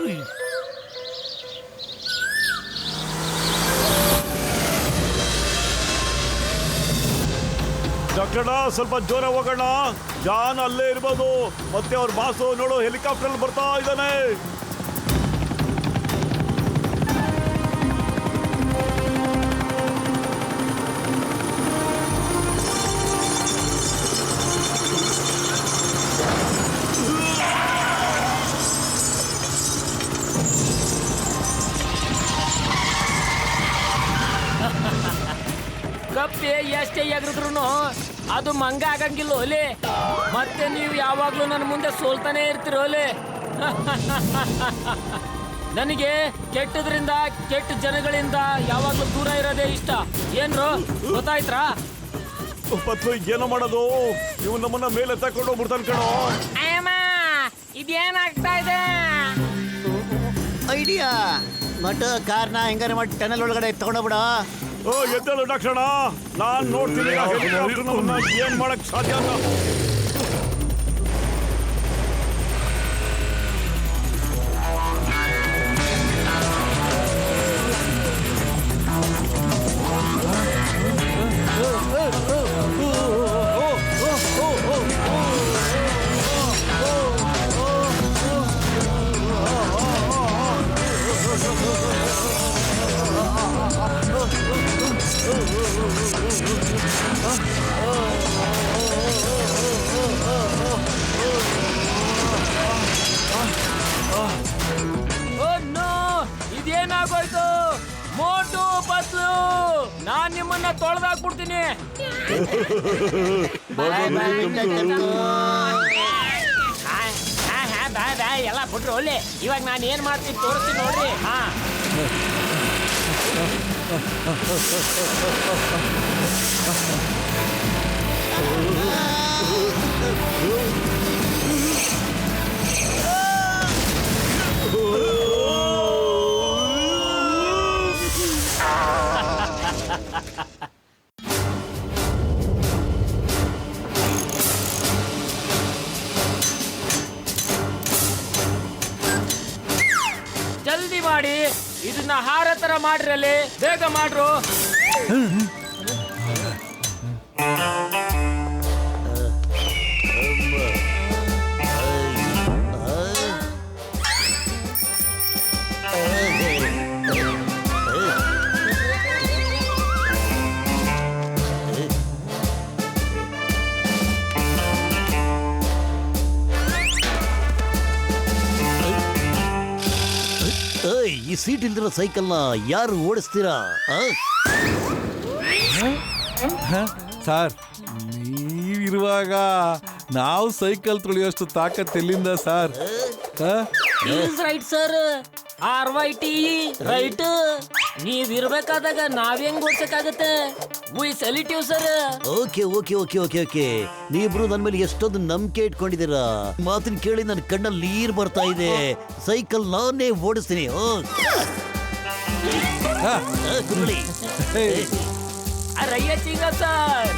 ಡಾಕ್ಟರ್ನ ಸ್ವಲ್ಪ ಜೋರ ಹೋಗೋಣ. ಜಾನ್ ಅಲ್ಲೇ ಇರ್ಬೋದು. ಮತ್ತೆ ಅವ್ರ ಬಾಸು ನೋಡು ಹೆಲಿಕಾಪ್ಟರ್ ಬರ್ತಾ ಇದ್ದಾನೆ. ಕಪ್ಪೆ ಎಷ್ಟೇ ಎಗರಿದ್ರು ಅದು ಮಂಗ ಆಗಂಗಿಲ್ಲ ಓಲೆ. ಮತ್ತೆ ನೀವು ಯಾವಾಗ್ಲೂ ನನ್ನ ಮುಂದೆ ಸೋಲ್ತಾನೆ ಇರ್ತೀರ ಓಲೆ. ನನಗೆ ಕೆಟ್ಟದ್ರಿಂದ ಕೆಟ್ಟ ಜನಗಳಿಂದ ಯಾವಾಗ್ಲೂ ದೂರ ಇರೋದೇ ಇಷ್ಟ. ಏನ್ರು ಗೊತ್ತಾಯ್ತ್ರಾ? ಪತ್ಲು ಏನೋ ಮಾಡೋದು? ಇವ್ ನಮ್ಮನ್ನ ಮೇಲೆ ತಕೊಂಡು ಹೋಗ್ಬಿಡ್ತಾನೆ ಕಣೋ. ಅಯ್ಯಮ್ಮ, ಇದೇನಾಗ್ತಾ ಇದೆ? ಐಡಿಯಾ. ಮಟ ಕಾರ್ನ ಹೆಂಗಾರ ಮಾಡಿ ಟನಲ್ ಒಳಗಡೆ ತಗೊಂಡೋಗ್ಬಿಡ. ಓ ಎದ್ದಳು ಡಾಕ್ಟರ್, ನಾನ್ ನೋಡ್ತೀನಿ ಏನ್ ಮಾಡಕ್ ಸಾಧ್ಯ ಅಂತ. ಇದೇನಾಗೋಯ್ತು ಮೋಟು ಪತ್ಲು, ನಾನ್ ನಿಮ್ಮನ್ನ ತೊಳೆದಾಕ್ಬಿಡ್ತೀನಿ. ಎಲ್ಲ ಬಿಟ್ರು ಒಳ್ಳೆ. ಇವಾಗ ನಾನು ಏನ್ ಮಾಡ್ತೀನಿ ತೋರಿಸ್ತೀನಿ ನೋಡ್ರಿ. ಹಾ ಜಲ್ದಿ ಮಾಡಿ, ಇದನ್ನ ಹಾರ ತರ ಮಾಡ್ರಲ್ಲಿ, ಬೇಗ ಮಾಡ್ರು. ಈ ಸೀಟ್ ಇಲ್ದಿರೋ ಸೈಕಲ್ನ ಯಾರು ಓಡಿಸ್ತೀರಾ? ಸರ್, ನೀವಿರುವಾಗ ನಾವು ಸೈಕಲ್ ತುಳಿಯೋಷ್ಟು ತಾಕತ್ ಎಲ್ಲಿಂದ sir? Right sir, RYT right. ನೀವ್ ಇರ್ಬೇಕಾದಾಗ ನಾವ್ ಹೆಂಗ್ ಓಡ್ಸಕ್ಕಾಗತ್ತೆ? We salute you sir. Okay okay okay okay okay ನೀವಿಬ್ರು ನನ್ ಮೇಲೆ ಎಷ್ಟೊಂದು ನಂಬಿಕೆ ಇಟ್ಕೊಂಡಿದ್ದೀರಾ. ಮಾತಿನ ಕೇಳಿ ನನ್ನ ಕಣ್ಣಲ್ಲಿ ನೀರ್ ಬರ್ತಾ ಇದೆ. ಸೈಕಲ್ ನಾನೇ ಓಡಿಸ್ತೀನಿ. ರಯ್ಯ ಚಿಂಗ ಸರ್.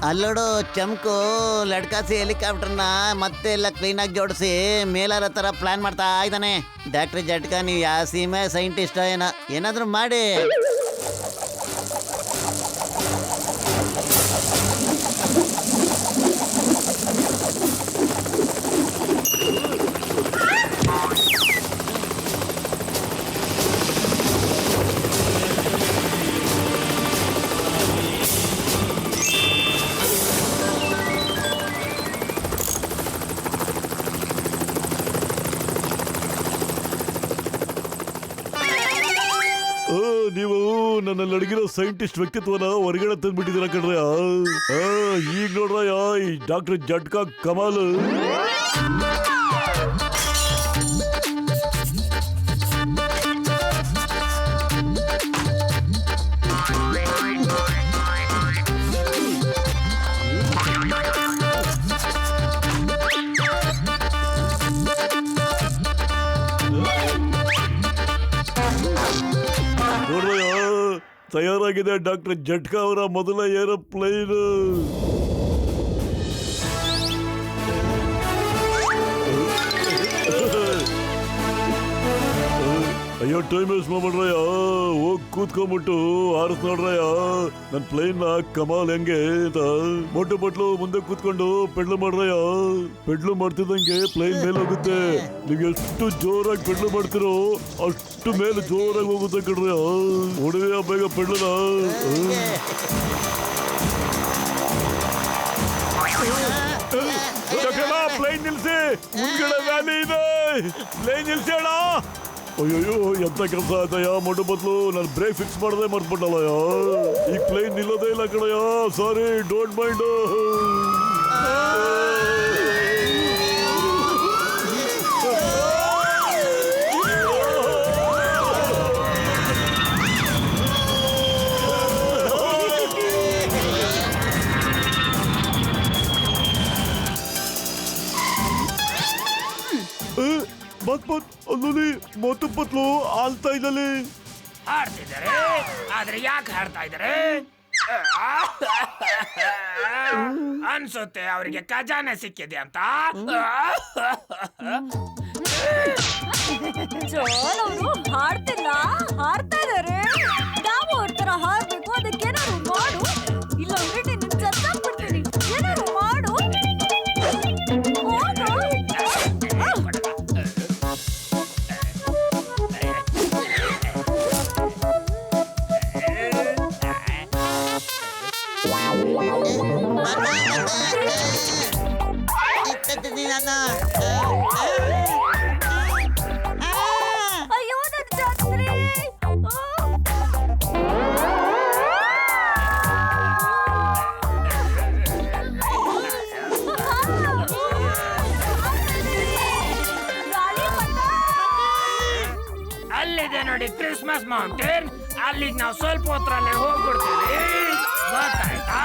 ಅಲ್ಲೋಡು ಚಮಕು, ಲಡ್ಕಾಸಿ ಹೆಲಿಕಾಪ್ಟರ್ನ ಮತ್ತೆ ಎಲ್ಲ ಕ್ಲೀನಾಗಿ ಜೋಡಿಸಿ ಮೇಲಾರ ತರ ಪ್ಲಾನ್ ಮಾಡ್ತಾ ಇದ್ದಾನೆ. ಡಾಕ್ಟರ್ ಜಟ್ಕಾ, ನೀವು ಯಾವ ಸೀಮೆ ಸೈಂಟಿಸ್ಟ್ ಏನಾದ್ರೂ ಮಾಡಿ. ನೀವು ನನ್ನಲ್ಲಿ ಅಡಗಿರೋ ಸೈಂಟಿಸ್ಟ್ ವ್ಯಕ್ತಿತ್ವನ ಹೊರಗಡೆ ತಂದ್ಬಿಟ್ಟಿದ್ದೀರ ಕಣ್ರೆ. ಈಗ ನೋಡ್ರ ಈ ಡಾಕ್ಟರ್ ಜಟ್ಕಾ ಕಮಾಲ್. ತಯಾರಾಗಿದೆ ಡಾಕ್ಟರ್ ಜಟ್ಕಾ ಅವರ ಮೊದಲ ಏರೋಪ್ಲೇನ್. ಅಯ್ಯೋ ಟೈಮ್ ವೇಸ್ಟ್ ಮಾಡ್ರಯ್ಯ, ಹೋಗಿ ಕೂತ್ಕೊಂಡ್ಬಿಟ್ಟು ಹಾರಿಸ್ ನೋಡ್ರಯ್ಯ ನನ್ನ ಪ್ಲೇನ್ ಕಮಾಲ್ ಹೆಂಗೆ ಅಂತ. ಮೊಟ್ಟೆ ಬಟ್ಲು ಮುಂದೆ ಕೂತ್ಕೊಂಡು ಪೆಡ್ಲು ಮಾಡ್ರಯ್ಯ. ಪೆಡ್ಲು ಮಾಡ್ತಿದ್ದಂಗೆ ಪ್ಲೇನ್ ಮೇಲೆ ಹೋಗುತ್ತೆ. ನೀವು ಎಷ್ಟು ಜೋರಾಗಿ ಪೆಡ್ಲು ಮಾಡ್ತಿರೋ ಅಷ್ಟು ಮೇಲೆ ಜೋರಾಗಿ ಹೋಗುತ್ತೆ ಕಣ್ರಯ್ಯ. ಹೊಡೆಯ ಬೇಗ ಪೆಡ್ಲನ. ಪ್ಲೇನ್ ನಿಲ್ಸಿ, ಮುಂದ್ಗಡೆ ವ್ಯಾಲಿ ಇದೆ, ಪ್ಲೇನ್ ನಿಲ್ಸಿ ಅಣ್ಣ. ಅಯ್ಯೋ ಎಂತ ಕೆಲಸ ಆಯ್ತಯ್ಯ ಮೊಟ್ಟು ಬದ್ಲು ನಾನು ಬ್ರೇಕ್ ಫಿಕ್ಸ್ ಮಾಡದೆ ಮರ್ತ್ಬಿಟ್ಟಲ್ಲಯ್ಯ. ಈ ಪ್ಲೇನ್ ನಿಲ್ಲೋದೇ ಇಲ್ಲ ಕಣಯ್ಯ. ಸಾರಿ, ಡೋಂಟ್ ಮೈಂಡ್. ಮೋಟು ಪತ್ಲು ಆಲ್ತಾ ಇದ್ದಲ್ಲಿ. ಹಾಡ್ತಿದ್ದಾರೆ, ಆದ್ರೆ ಯಾಕೆ ಹಾಡ್ತಾ ಇದ್ದಾರೆ? ಅನ್ಸುತ್ತೆ ಅವರಿಗೆ ಖಜಾನೆ ಸಿಕ್ಕಿದೆ ಅಂತ. ಜೋಳವರು ಹಾಡ್ತಿಲ್ಲ, ಹಾಡ್ತಾ ಇದಾರೆ. ನಾವು ಅವ್ರ ತರ ಹಾಡ್ಬೇಕು, ಅದಕ್ಕೇನಾದ್ರು ಮಾಡು, ಇಲ್ಲಾಂದ್ರೆ ನಿನ್ನ ಚಚ್ಚಾಕ್ಬಿಡ್ತೀನಿ. ಏನಾದ್ರು ಮಾಡು. ಅಯ್ಯೋ ನನ್ನ ಛತ್ರಿ. ಅಲ್ಲಿದೆ ನೋಡಿ ಕ್ರಿಸ್ಮಸ್ ಮೌಂಟೇನ್. ಅಲ್ಲಿಗೆ ನಾವು ಸ್ವಲ್ಪ ಹೊತ್ತರಲ್ಲೇ ಹೋಗ್ಬಿಡ್ತೀವಿ, ಗೊತ್ತಾಯ್ತಾ?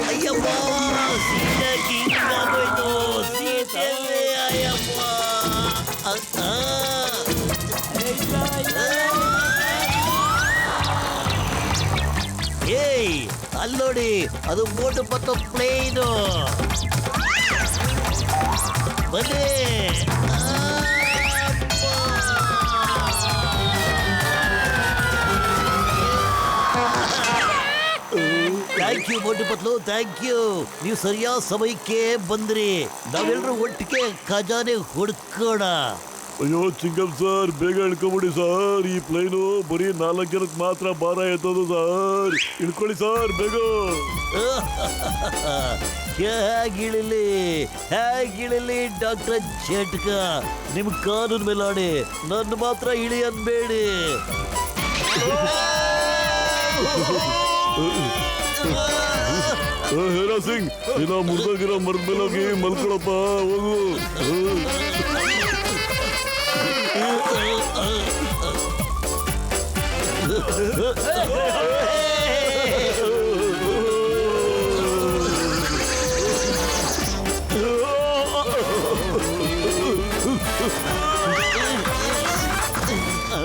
ಅಯ್ಯಪ್ಪ, ಸೀದಾ ಕಿಂಗಾಗೋಯ್ತು. ಸೀತೆಯೇ ಅಯ್ಯಪ್ಪ. ಏಯ್, ಅಲ್ಲೋಡಿ, ಅದು ಮೋಟು ಪತ್ತು ಪ್ಲೇನು. ಬನ್ನಿ. Thank you Motu Patlu, thank you. ನೀವು ಸರಿಯಾದ ಸಮಯಕ್ಕೆ ಬಂದ್ರಿ. ನಾವೆಲ್ಲರೂ ಒಟ್ಟಿಗೆ ಖಜಾನೆ ಹುಡ್ಕೋಣ. ಅಯ್ಯೋ ಚಿಂಗಮ್ ಸರ್, ಬೇಗ ಇಳ್ಕೊಬಿಡಿ ಸರ್. ಈ ಪ್ಲೇನು ಬರೀ 4 ಜನಕ್ಕೆ ಮಾತ್ರ ಭಾರ ಎತ್ತೋದು ಸರ್. ಇಳ್ಕೊಳ್ಳಿ ಸರ್ ಬೇಗ. ಹೇಗಿಳಿಲಿ ಡಾಕ್ಟರ್ ಜಟ್ಕ? ನಿಮ್ ಕಾನೂನು ಮೇಲಾಡಿ, ನನ್ನ ಮಾತ್ರ ಇಳಿ ಅನ್ಬೇಡಿ. ಹೇರಾ ಸಿಂಗ್, ಇನ್ನ ಮುರ್ದಾಗಿರೋ ಮರದ ಮೇಲೋಗಿ ಮಲ್ಕೊಳಪ್ಪ, ಹೋಗು.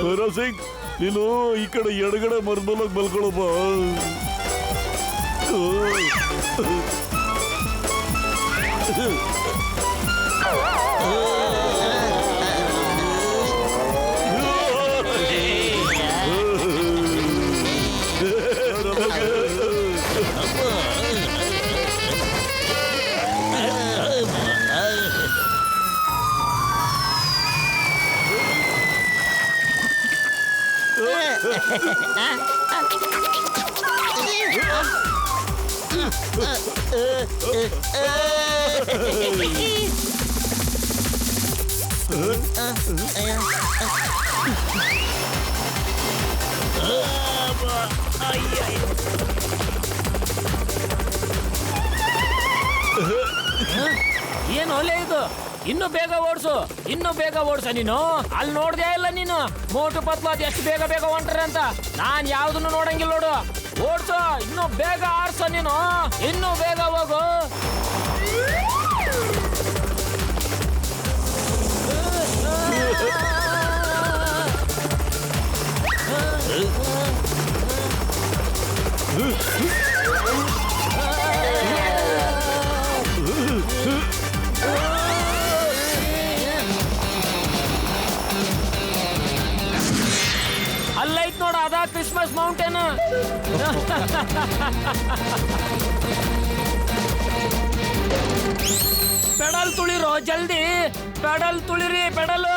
ಹೇರಾ ಸಿಂಗ್, ನೀನು ಈ ಕಡೆ ಎಡಗಡೆ ಮರದ ಮೇಲೋಗಿ ಮಲ್ಕೊಳಪ್ಪ. ಏನು ಒಲೆ ಇದು? ಇನ್ನು ಬೇಗ ಓಡಿಸು, ಇನ್ನು ಬೇಗ ಓಡಿಸ. ನೀನು ಅಲ್ಲಿ ನೋಡ್ದೇ ಇಲ್ಲ ನೀನು ಮೋಟು ಪತ್ಲು ಅದು ಎಷ್ಟು ಬೇಗ ಬೇಗ ಹೊಂಟ್ರೆ ಅಂತ. ನಾನ್ ಯಾವ್ದನ್ನು ನೋಡಂಗಿಲ್ಲ ನೋಡು. ಓಡಿಸು, ಇನ್ನು ಬೇಗ ಆಡ್ಸು ನೀನು, ಇನ್ನು ಬೇಗ ಹೋಗು. ಅಲ್ಲೈತ್ ನೋಡ, ಅದ ಕ್ರಿಸ್ಮಸ್ ಮೌಂಟೇನ್. ಪೆಡಲ್ ತುಳಿರೋ ಜಲ್ದಿ, ಪೆಡಲ್ ತುಳಿರಿ, ಪೆಡಲ್.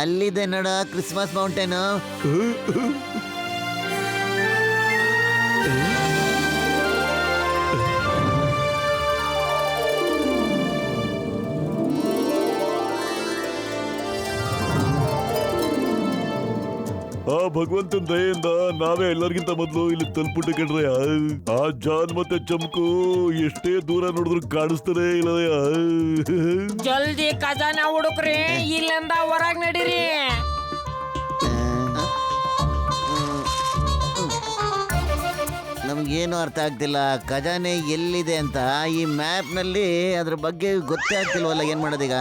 ಅಲ್ಲಿದೆ ನೋಡ ಕ್ರಿಸ್ಮಸ್ ಮೌಂಟೇನು. ಆ ಭಗವಂತನ ದಯೆಯಿಂದ ನಾವೇ ಎಲ್ಲರಿಗಿಂತ ಮೊದಲು ಇಲ್ಲಿ ತಲುಪಿಟ್ಟು ಕಣ್ರೆ. ಆ ಜಾನ್ ಮತ್ತೆ ಚಮಕು ಎಷ್ಟೇ ದೂರ ನೋಡಿದ್ರು ಕಾಣಿಸ್ತಾನೆ ಇಲ್ಲ. ಜಲ್ದಿ ಖಜಾನ ಹುಡುಕ್ರಿ, ಇಲ್ಲಿಂದ ಹೊರಗ್ ನಡೀರಿ. ನಮ್ಗೇನು ಅರ್ಥ ಆಗ್ತಿಲ್ಲ, ಖಜಾನೆ ಎಲ್ಲಿದೆ ಅಂತ ಈ ಮ್ಯಾಪ್ನಲ್ಲಿ ಅದ್ರ ಬಗ್ಗೆ ಗೊತ್ತೇ ಆಗ್ತಿಲ್ವಲ್ಲ. ಏನ್ ಮಾಡೋದೀಗ?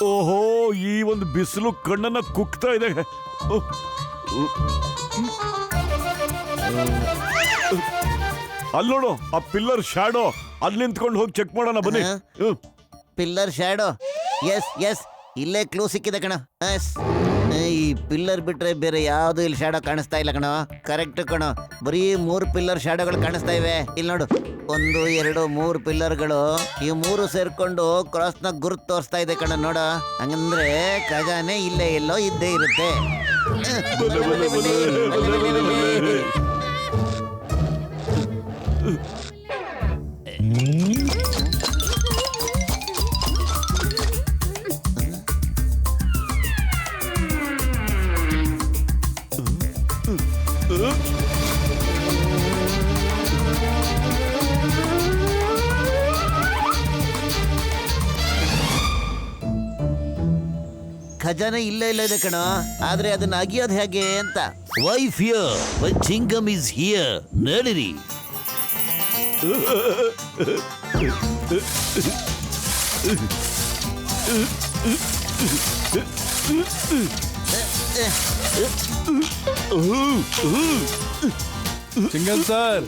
ಓಹೋ, ಈ ಒಂದು ಬಿಸಿಲು ಕಣ್ಣನ್ನ ಕುಕ್ತಾ ಇದೆ. ಅಲ್ಲಿ ನೋಡು, ಆ ಪಿಲ್ಲರ್ ಶಾಡೋ, ಅಲ್ಲಿ ನಿಂತ್ಕೊಂಡು ಹೋಗಿ ಚೆಕ್ ಮಾಡೋಣ ಬನ್ನಿ. ಪಿಲ್ಲರ್ ಶ್ಯಾಡೋ, ಎಸ್ ಎಸ್, ಇಲ್ಲೇ ಕ್ಲೂ ಸಿಕ್ಕಿದೆ ಕಣ. ಎಸ್, ಈ ಪಿಲ್ಲರ್ ಬಿಟ್ರೆ ಬೇರೆ ಯಾವ್ದು ಇಲ್ಲಿ ಶ್ಯಾಡೋ ಕಾಣಿಸ್ತಾ ಇಲ್ಲ ಕಣ. ಕರೆಕ್ಟ್ ಕಣ, ಬರೀ 3 ಪಿಲ್ಲರ್ ಶ್ಯಾಡೋಗಳು ಕಾಣಿಸ್ತಾ ಇವೆ. ಇಲ್ಲಿ ನೋಡು, 1 2 3 ಪಿಲ್ಲರ್ಗಳು, ಈ 3 ಸೇರ್ಕೊಂಡು ಕ್ರಾಸ್ನ ಗುರುತು ತೋರಿಸ್ತಾ ಇದೆ ಕಣ. ನೋಡ, ಹಂಗಂದ್ರೆ ಖಜಾನೆ ಇಲ್ಲೇ ಎಲ್ಲೋ ಇದ್ದೇ ಇರುತ್ತೆ. ಖಜಾನೆ ಇಲ್ಲೇ ಇಲ್ಲ ಇದೆ ಕಣ, ಆದ್ರೆ ಅದನ್ನ ಅಗಿಯೋದು ಹೇಗೆ ಅಂತ. Why fear when Chingam is here, ನಡಿರಿ. Chingam sir,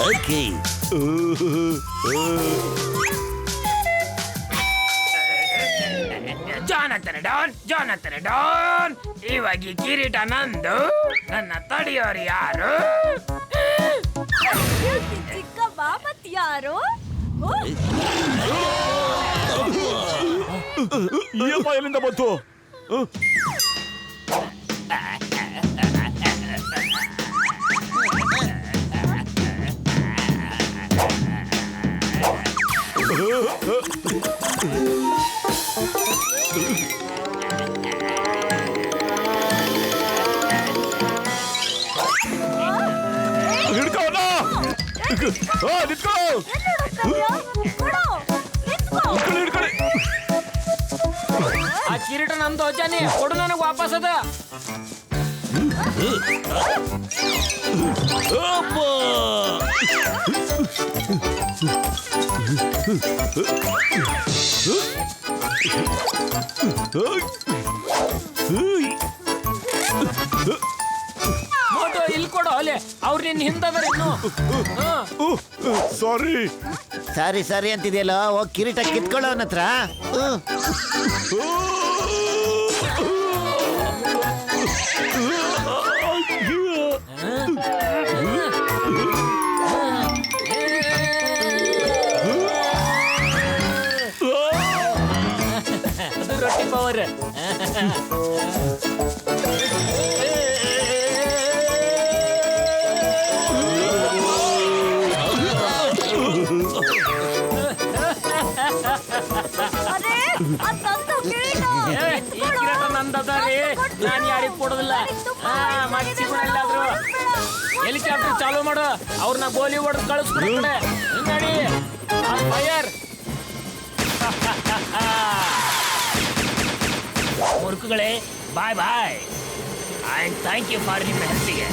Okay. Jonathan don, ಇವಾಗ ಈ ಕಿರೀಟ ನಂದು, ನನ್ನ ತಡೆಯೋರು ಯಾರು? ಚಿಕ್ಕ ಬಾಮತ್ ಯಾರು? ಏನಪ್ಪ, ಎಲ್ಲಿಂದ ಬಂತು? ಆ ಕಿರೀಟ ನಮ್ದು ಅಜ್ಜಾನೆ, ಕೊಡು ನನಗೆ ವಾಪಸ್ ಅದ. ಮೋಟು ಇಲ್ಲಿ ಕೊಡು ಅಲೆ ಅವ್ರು ನಿನ್ನ ಹಿಂದವ್ರು ಇನ್ನು. ಸಾರಿ. ಸರಿ ಸರಿ ಅಂತಿದೆಯಲ್ಲ, ಹೋಗಿ ಕಿರೀಟ ಕಿತ್ಕೊಳ್ಳೋ ಅವನ ಹತ್ರ. ಅದು ರೊಟ್ಟಿ ಪವರ್. ಈ ಕಿರೀಟ ನಂದದಾರಿ, ನಾನು ಯಾರಿಗೆ ಕೊಡೋದಿಲ್ಲ. ಮಚ್ಚಿಗಳಲ್ಲಾದ್ರು ಹೆಲಿಕಾಪ್ಟರ್ ಚಾಲೂ ಮಾಡು, ಅವ್ರನ್ನ ಗೋಲಿ ಹೊಡೆದು ಕಳಿಸ್ಬಿಡ ಕಡೆ ನೋಡಿ. ಫೈರ್ ಮುರುಕುಗಳೇ, bye bye and thank you for ನಿಮ್ಮ ಹೆಲ್ಪಿಗೆ.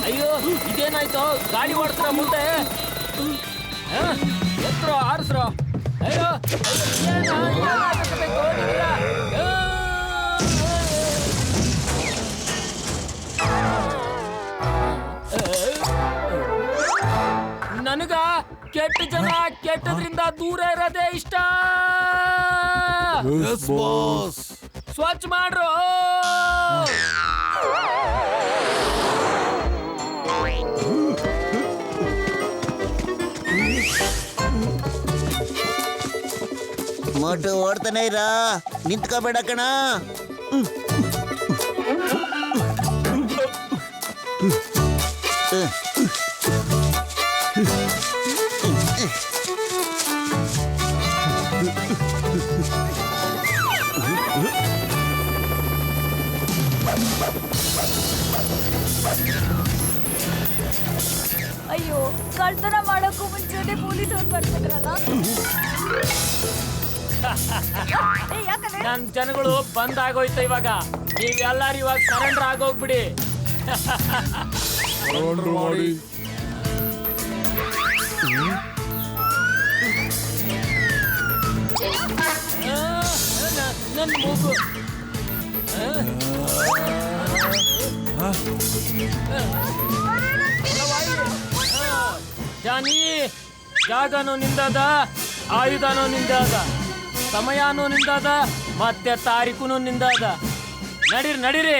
ಅಯ್ಯೋ ಇದೇನಾಯ್ತು? ಗಾಡಿ ಓಡಿಸ್ರ ಮುಂದೆ ಎತ್ರೋ ಆರಿಸ್ರೋ. ಅಯ್ಯೋ ನನಗ ಕೆಟ್ಟ ಜನ ಕೆಟ್ಟದ್ರಿಂದ ದೂರ ಇರೋದೇ ಇಷ್ಟ. ಸ್ವಚ್ಛ ಮಾಡ್ರು. ಮೋಟು ಓಡ್ತಾನೆ ಇರ, ನಿಂತ್ಕೋಬೇಡ ಕಣ. ಅಯ್ಯೋ, ಕಳ್ತನ ಮಾಡೋಕ್ಕೂ ಮುಂಚೆನೆ ಪೊಲೀಸವ್ರು ಬರ್ತಿದ್ರಲ್ಲ. ನನ್ ಜನಗಳು ಬಂದಾಗೋಯ್ತು ಇವಾಗ. ನೀವೆಲ್ಲಾರು ಇವಾಗ ಸರೆಂಡರ್ ಆಗೋಗ್ಬಿಡಿ. ಮಾಡಿ ನನ್ ಮೂಗು. ಜಾನಿ, ಜಾಗನೂ ನಿಂದದ, ಆಯುಧನೂ ನಿಂದದ, ಸಮಯನೂ ನಿಂದದ, ಮತ್ತೆ ತಾರೀಖುನು ನಿಂದದ. ನಡೀರಿ ನಡೀರಿ,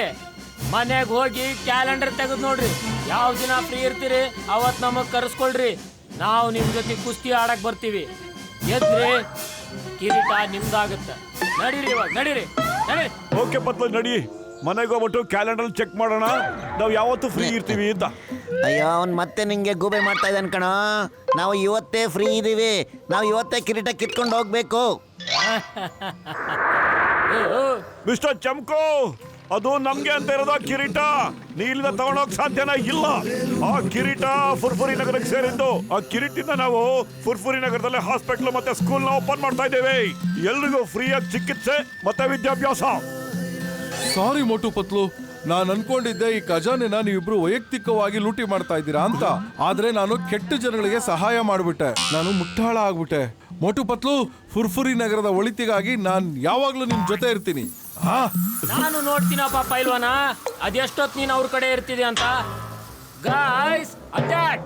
ಮನೆಗೆ ಹೋಗಿ ಕ್ಯಾಲೆಂಡರ್ ತೆಗೆದು ನೋಡ್ರಿ. ಯಾವ ದಿನ ಫ್ರೀ ಇರ್ತೀರಿ ಅವತ್ತು ನಮಗೆ ಕರೆಸ್ಕೊಳ್ರಿ. ನಾವು ನಿಮ್ಮ ಜೊತೆ ಕುಸ್ತಿ ಆಡಕ್ ಬರ್ತೀವಿ. ಎದ್ರಿ, ಕಿರೀಟ ನಿಮ್ದಾಗುತ್ತೆ. ನಡೀರಿ ಇವಾಗ, ನಡೀರಿ ನಡೀರಿ. ಓಕೆ ಪತ್ಲ, ನಡಿ. ಮನೆಗೆ ಹೋಗ್ಬಿಟ್ಟು ಕ್ಯಾಲೆಂಡರ್ ಚೆಕ್ ಮಾಡೋಣ, ನಾವು ಯಾವತ್ತು ಫ್ರೀ ಇರ್ತೀವಿ ಅಂತ. ಅಯ್ಯೋ, ಅವ್ನು ಮತ್ತೆ ನಿಂಗೆ ಗೂಬೆ ಮಾಡ್ತಾ ಇದ್ದಾನೆ ಕಣ. ನಾವು ಇವತ್ತೇ ಫ್ರೀ ಇದೀವಿ, ನಾವು ಇವತ್ತೇ ಕಿರೀಟ ಕಿತ್ಕೊಂಡು ಹೋಗ್ಬೇಕು. ಮಿಸ್ಟರ್ ಚಮ್ಕೋ, ಅದು ನಮ್ಗೆ ಅಂತ ಇರೋದು ಕಿರೀಟ. ನೀ ಇಲ್ಲಿಂದ ತಗೊಂಡೋಗ್ ಸಾಧ್ಯನ ಇಲ್ಲ. ಆ ಕಿರೀಟ ಫುರ್ಫುರಿ ನಗರಕ್ಕೆ ಸೇರಿದ್ದು. ಆ ಕಿರೀಟದಿಂದ ನಾವು ಫುರ್ಫುರಿ ನಗರದಲ್ಲಿ ಹಾಸ್ಪಿಟಲ್ ಮತ್ತೆ ಸ್ಕೂಲ್ ನ ಓಪನ್ ಮಾಡ್ತಾ ಇದ್ದೇವೆ. ಎಲ್ರಿಗೂ ಫ್ರೀಯಾಗಿ ಚಿಕಿತ್ಸೆ ಮತ್ತೆ ವಿದ್ಯಾಭ್ಯಾಸ. ಸಾರಿ ಮೋಟು ಪತ್ಲು, ನಾನು ಅನ್ಕೊಂಡಿದ್ದೆ ಈ ಖಜಾನೆನ ನೀವಿಬ್ರು ವೈಯಕ್ತಿಕವಾಗಿ ಲೂಟಿ ಮಾಡ್ತಾ ಇದ್ದೀರಾ ಅಂತ. ಆದ್ರೆ ನಾನು ಕೆಟ್ಟ ಜನಗಳಿಗೆ ಸಹಾಯ ಮಾಡ್ಬಿಟ್ಟೆ. ನಾನು ಮುಟ್ಟಾಳ ಆಗ್ಬಿಟ್ಟೆ. ಮೋಟು ಪತ್ಲು, ಫುರ್ಫುರಿ ನಗರದ ಒಳಿತಿಗಾಗಿ ನಾನ್ ಯಾವಾಗ್ಲೂ ನಿಮ್ ಜೊತೆ ಇರ್ತೀನಿ. ನಾನು ನೋಡ್ತೀನಪ್ಪ ಪೈಲ್ವಾನ, ಅದೆಷ್ಟೊತ್ತು ನೀನು ಅವ್ರ ಕಡೆ ಇರ್ತಿದೆ ಅಂತ. Guys, attack!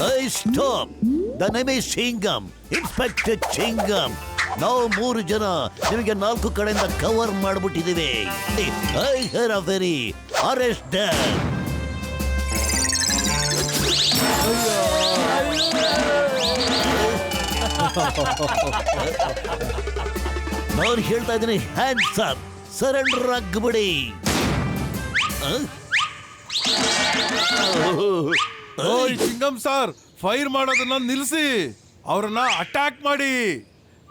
Hey, stop! The name is Chingam, Inspector Chingam. ನಾವು 3 ಜನ ನಿಮಗೆ 4 ಕಡೆಯಿಂದ ಕವರ್ ಮಾಡ್ಬಿಟ್ಟಿದೀವಿ. I here a very arrest. ನಾನು ಹೇಳ್ತಾ ಇದ್ದೀನಿ, ಹ್ಯಾಂಡ್ಸ್ ಅಪ್, ಸರೆಂಡರ್ ಆಗ್ಬಿಡಿ. ಓಯ್ ಚಿಂಗಂ ಸರ್, ಫೈರ್ ಮಾಡೋದನ್ನ ನಿಲ್ಲಿಸಿ, ಅವರನ್ನ ಅಟ್ಯಾಕ್ ಮಾಡಿ.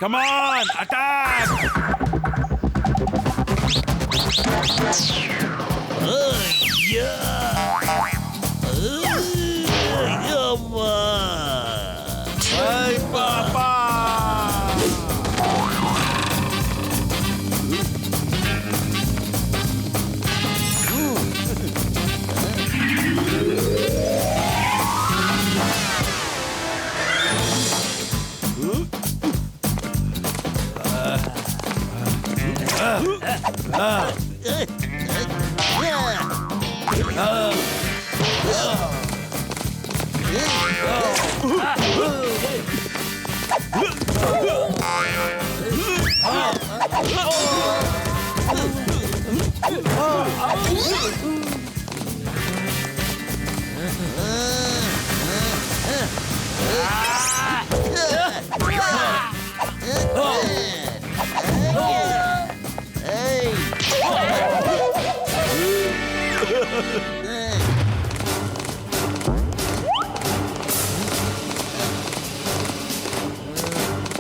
ಕಮಾನ್, ಅಟ್ಯಾಕ್! ಐ ಪಾಪಾ!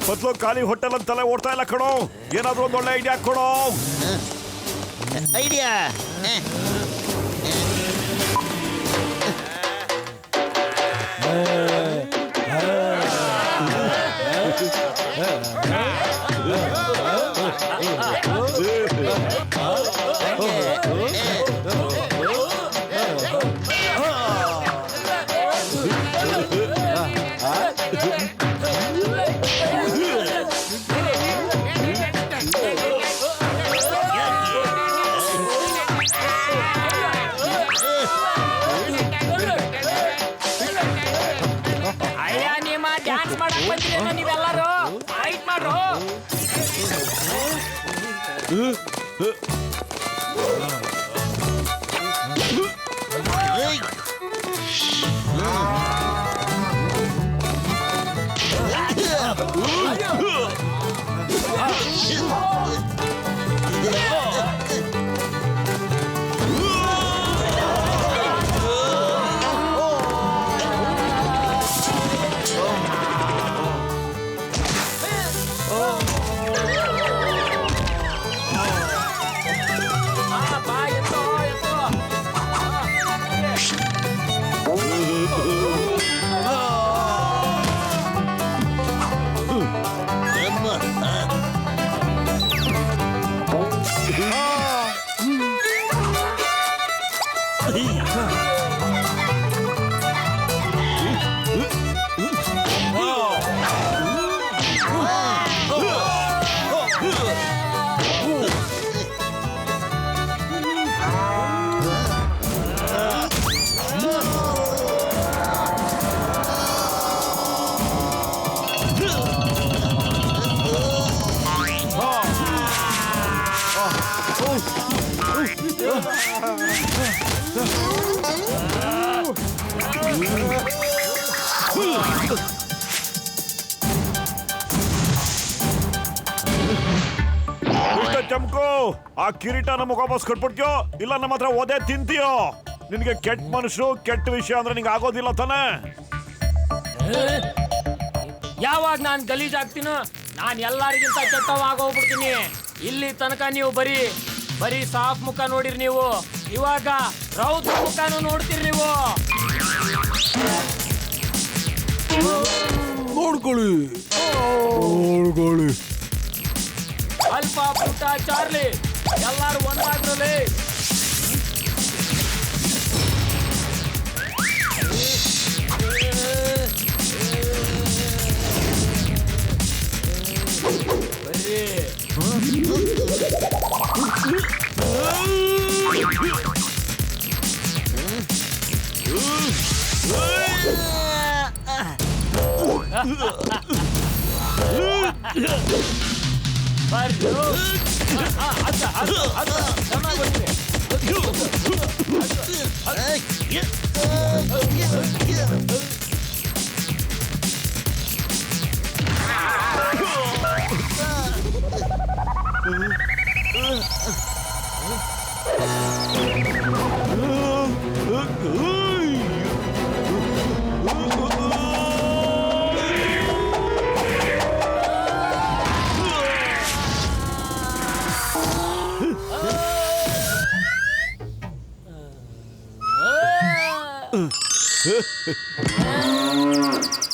ಮೊದಲು ಖಾಲಿ ಹೋಟೆಲ್ ಅಂತ ತಲೆ ಓಡ್ತಾ ಇಲ್ಲ ಕಣೋ, ಏನಾದ್ರೂ ಒಂದು ಒಳ್ಳೆ ಐಡಿಯಾ ಕೊಡೋ. ಐಡಿಯಾ ಅಯ್ಯ, ನಿಮ್ಮ ಡ್ಯಾನ್ಸ್ ಮಾಡಕ್ ಬಂದಿರೇನೋ ನೀವೆಲ್ಲರೂ? ಫೈಟ್ ಮಾಡ್ರು. ಬಾ, ಎತ್ತೋ, ಎತ್ತೋ. ಚಮ್ಕು, ಆ ಕಿರೀಟ ನಮಗೆ ವಾಪಸ್ ಕೊಟ್ಬಿಡ್ತೀಯೋ ಇಲ್ಲ ನಮ್ಮ ಹತ್ರ ಓದೇ ತಿಂತೀಯೋ? ನಿನಗೆ ಕೆಟ್ಟ ಮನುಷ್ಯರು ಕೆಟ್ಟ ವಿಷಯ ಅಂದ್ರೆ ನಿಂಗೆ ಆಗೋದಿಲ್ಲ ತಾನೆ? ಯಾವಾಗ ನಾನು ಗಲೀಜ್ ಆಗ್ತೀನೋ ನಾನು ಎಲ್ಲರಿಗಿಂತ ಕೆಟ್ಟವಾಗೋಗ್ಬಿಡ್ತೀನಿ. ಇಲ್ಲಿ ತನಕ ನೀವು ಬರೀ ಸಾಫ್ ಮುಖ ನೋಡಿರಿ, ನೀವು ಇವಾಗ ರೌದ್ರ ಮುಖನೂ ನೋಡ್ತೀರಿ ನೀವು. ನೋಡ್ಕೊಳ್ಳಿ. ಅಲ್ಪ ಪುಟ್ಟ ಚಾರ್ಲಿ ಎಲ್ಲಾರು ಒಂದಾಗ್ರಲ್ಲಿ. ಬಾರಿ. ಚೆನ್ನಾಗಿ ಹೊಡಿರಿ.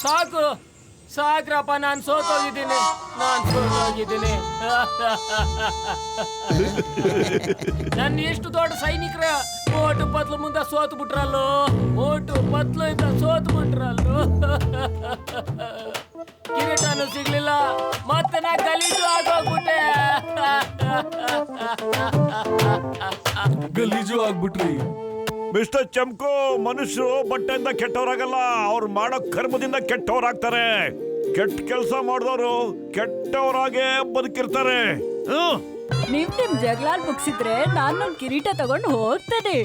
ಸಾಕು ಸಾಕ್ರಪ್ಪ, ನಾನು ಸೋತೋಗಿದ್ದೀನಿ. ನನ್ನ ಎಷ್ಟು ದೊಡ್ಡ ಸೈನಿಕರ ಮೋಟು ಪತ್ಲು ಮುಂದೆ ಸೋತು ಬಿಟ್ರಲ್ಲೋ. ಮೋಟು ಪತ್ಲು ಇಂದ ಸೋತು ಬಿಟ್ರಲ್ಲೋ. ಕಿರೀಟನೂ ಸಿಗ್ಲಿಲ್ಲ, ಮತ್ತೆ ನಾ ಗಲೀಜು ಆಗೋಗ್ಬಿಟ್ಟೆ. ಗಲೀಜು ಆಗ್ಬಿಟ್ರಿ. ಮಿಸ್ಟರ್ ಚಮ್ಕು, ಮನುಷ್ಯರು ಬಟ್ಟೆಯಿಂದ ಕೆಟ್ಟವರಾಗಲ್ಲ, ಅವ್ರು ಮಾಡೋ ಕರ್ಮದಿಂದ ಕೆಟ್ಟವರಾಗ್ತಾರೆ. ಕೆಟ್ಟ ಕೆಲಸ ಮಾಡಿದವರು ಕೆಟ್ಟವರಾಗೆ ಬದುಕಿರ್ತಾರೆ. ನಿಮ್ ಜಗಳ ಮುಗಿಸಿದ್ರೆ ನಾನು ನನ್ ಕಿರೀಟ ತಗೊಂಡು ಹೋಗ್ತೇನೆ.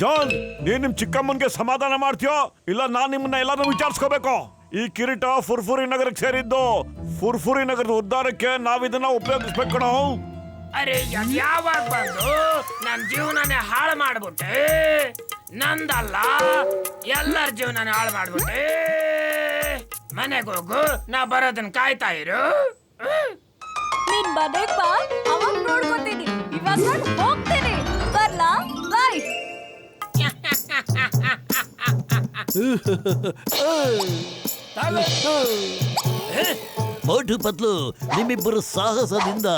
ಜಾನ್, ನೀನ್ ನಿಮ್ ಚಿಕ್ಕಮ್ಮನ್ಗೆ ಸಮಾಧಾನ ಮಾಡ್ತೀಯೋ ಇಲ್ಲ ನಾನ್ ನಿಮ್ಮನ್ನ ಎಲ್ಲಾರು ವಿಚಾರಿಸ್ಕೋಬೇಕು? ಈ ಕಿರೀಟ ಫುರ್ಫುರಿ ನಗರಕ್ಕೆ ಸೇರಿದ್ದು. ಫುರ್ಫುರಿ ನಗರದ ಉದ್ಧಾರಕ್ಕೆ ನಾವಿದನ್ನ ಉಪಯೋಗಿಸ್ಬೇಕು ಕಣೋ. ಅರೆ ಯಾವಾಗ ಬಂದು ನನ್ನ ಜೀವನನೇ ಹಾಳು ಮಾಡ್ಬಿಟ್ಟೆ. ನಂದಲ್ಲ, ಎಲ್ಲರ ಜೀವನನೇ ಹಾಳು ಮಾಡ್ಬಿಟ್ಟೆ. ಮನೆಗೆ ಹೋಗು, ನಾ ಬರೋದನ್ನ ಕಾಯ್ತಾ ಇರು. ನೀನ್ ಮನೆಗ್ ಬಾ, ಅವಾಗ ನೋಡ್ಕೊತೀನಿ. ಇವಾಗ ನಾನ್ ಹೋಗ್ತೀನಿ. ಬರ್ಲಾ? ಬಾಯ್. ಮೋಟು ಪತ್ಲು, ನಿಮ್ಮಿಬ್ಬರು ಸಾಹಸದಿಂದ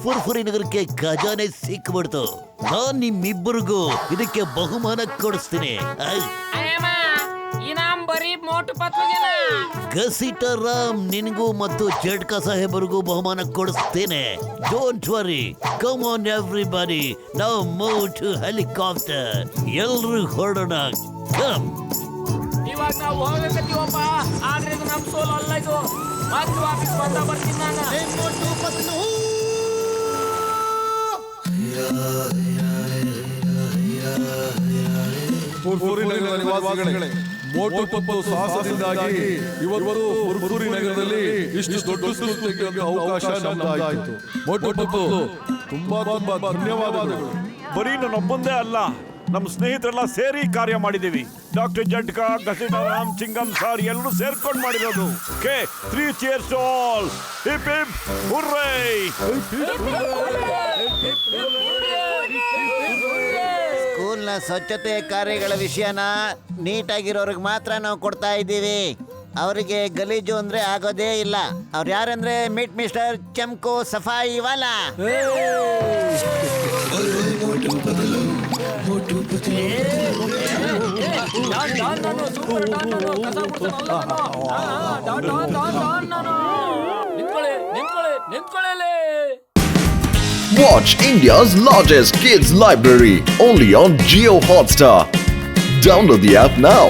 ಫುರ್ಫುರಿ ನಗರಕ್ಕೆ ಖಜಾನೆ ಸಿಕ್ಬಿಡ್ತು. ನಾನ್ ನಿಮ್ಮಿಬ್ಬರಿಗೂ ಇದಕ್ಕೆ ಬಹುಮಾನ ಕೊಡಿಸ್ತೀನಿ. ಇನಾಮ್ ಬರೀ ಮೋಟು ಪತ್ಲಿಗೆನಾ? ಗಸಿಟರಾಮ್, ನಿನಗೂ ಮತ್ತು ಜಡ್ಕಾ ಸಾಹೇಬರಿಗೂ ಬಹುಮಾನ ಕೊಡಿಸ್ತೇನೆ. Don't worry. Come on everybody, ನಾವು ಮೂವ್ ಟು ಹೆಲಿಕಾಪ್ಟರ್. ಎಲ್ರು ಹೊರಡೋಣ. ಕಮ್. ಇವಾಗ ನಾವು ಹೋಗಕತ್ತೀವಪ್ಪ, ಆದ್ರೆ ಇದು ನಮ್ ಸೋಲ್ ಅಲ್ಲ. ಇದು ಮತ್ತೆ ವಾಪಸ್ ಬಂದ ಬರ್ತೀನಿ ನಾನು. ಫುರ್ಫುರಿ ನಗರದ ನಿವಾಸಿಗಳೇ, ಮೋಟು ಪತ್ಲು ಸಾಹಸದಿಂದಾಗಿ ಇವತ್ತು ಫುರ್ಫುರಿ ನಗರದಲ್ಲಿ ಇಷ್ಟು ದೊಡ್ಡ ಸುತ್ತು ತೆಗೆಯುವಂತ ಅವಕಾಶ ನಮ್ದಾಯಿತು. ಮೋಟು ಪತ್ಲು, ತುಂಬಾ ತುಂಬಾ ಧನ್ಯವಾದಗಳು. ಬರೀ ನನ್ನೊಬ್ಬಂದೇ ಅಲ್ಲ, ನಮ್ಮ ಸ್ನೇಹಿತರೆಲ್ಲ ಸೇರಿ ಕಾರ್ಯ ಮಾಡಿದೀವಿ. ಡಾಕ್ಟರ್ ಜಡ್ಕಾ, ಗಸಿಟಾರಾಮ್, ಚಿಂಗಮ್ ಸಾರ್ ಎಲ್ಲರೂ ಸೇರ್ಕೊಂಡು ಮಾಡಿರೋದು. ಕೆ 3 cheers to all. Hip hip hurray. ಸ್ಕೂಲ್ನ ಸ್ವಚ್ಛತೆ ಕಾರ್ಯಗಳ ವಿಷಯನ ನೀಟಾಗಿರೋರಿಗೆ ಮಾತ್ರ ನಾವು ಕೊಡ್ತಾ ಇದ್ದೀವಿ. ಅವರಿಗೆ ಗಲೀಜು ಅಂದ್ರೆ ಆಗೋದೇ ಇಲ್ಲ. ಅವ್ರು ಯಾರಂದ್ರೆ ಮೀಟ್ ಮಿಸ್ಟರ್ ಚಮ್ಕು ಸಫಾಯಿ Vala. Watch India's largest kids library only on Jio Hotstar. Download the app now.